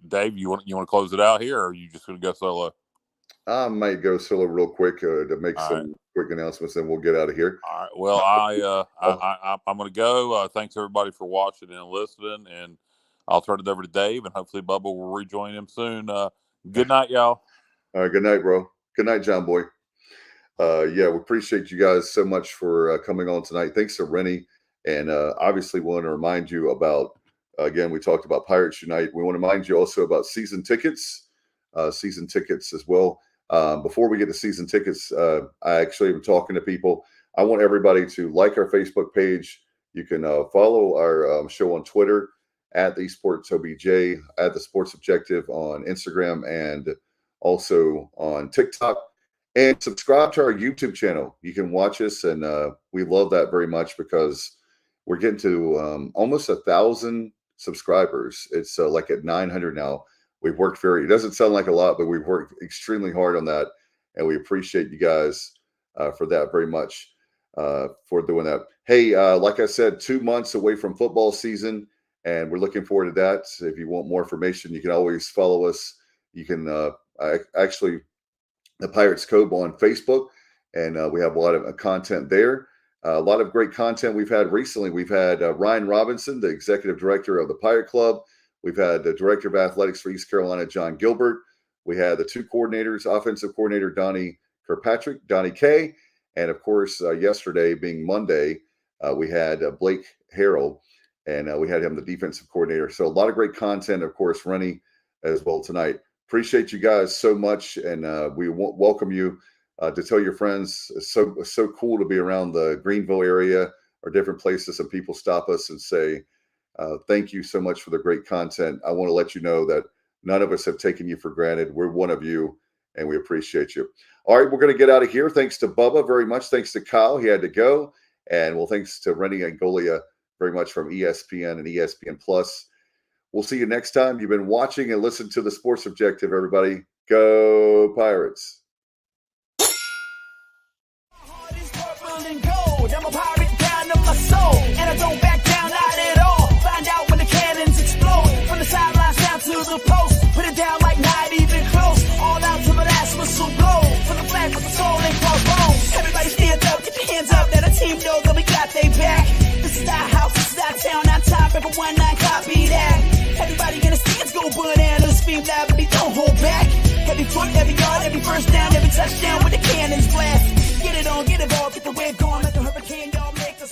S7: Dave, you want to close it out here, or are you just going to go solo?
S4: I might go solo real quick to make some quick announcements, and we'll get out of here.
S7: All right. Well, I'm going to go. Thanks everybody for watching and listening, and I'll turn it over to Dave, and hopefully Bubba will rejoin him soon. Good night, y'all.
S4: All right. Good night, bro. Good night, John Boy. We appreciate you guys so much for coming on tonight. Thanks to Rene, and obviously want to remind you about. Again, we talked about Pirates Unite. We want to remind you also about season tickets as well. Before we get to season tickets, I actually am talking to people. I want everybody to like our Facebook page. You can follow our show on Twitter at the Sports OBJ, at the Sports Objective on Instagram, and also on TikTok. And subscribe to our YouTube channel. You can watch us, and we love that very much because we're getting to almost 1,000 subscribers. It's like at 900 now. We've worked it doesn't sound like a lot, but we've worked extremely hard on that, and we appreciate you guys for that very much, for doing that. Hey, like I said, 2 months away from football season, and we're looking forward to that. If you want more information, you can always follow us. You can actually the Pirates Cove on Facebook, and we have a lot of content there. A lot of great content we've had recently. We've had Ryan Robinson, the executive director of the Pirate Club. We've had the director of athletics for East Carolina, John Gilbert. We had the two coordinators, offensive coordinator Donnie Kirkpatrick, Donnie K. And, of course, yesterday being Monday, we had Blake Harrell, and we had him the defensive coordinator. So a lot of great content, of course, Rene as well tonight. Appreciate you guys so much, and we welcome you to tell your friends. It's so cool to be around the Greenville area or different places, and people stop us and say, thank you so much for the great content. I want to let you know that none of us have taken you for granted. We're one of you, and we appreciate you. All right, we're going to get out of here. Thanks to Bubba very much. Thanks to Kyle. He had to go. And, well, thanks to Rene Ingoglia very much from ESPN and ESPN Plus. We'll see you next time. You've been watching and listening to the Sports Objective, everybody. Go Pirates.
S2: I'm a pirate down of my soul, and I don't back down, not at all. Find out when the cannons explode, from the sidelines down to the post. Put it down like not even close, all out to the last whistle blow. From the flag with the soul and bones. Everybody stand up, get your hands up, let a team know that we got they back. This is our house, this is our town, our time, everyone not copy that. Everybody in the stands go bananas, scream loud, but don't hold back. Every foot, every yard, every first down, every touchdown with the cannons blast. Get it on, get it all, get the wave going like a hurricane, y'all.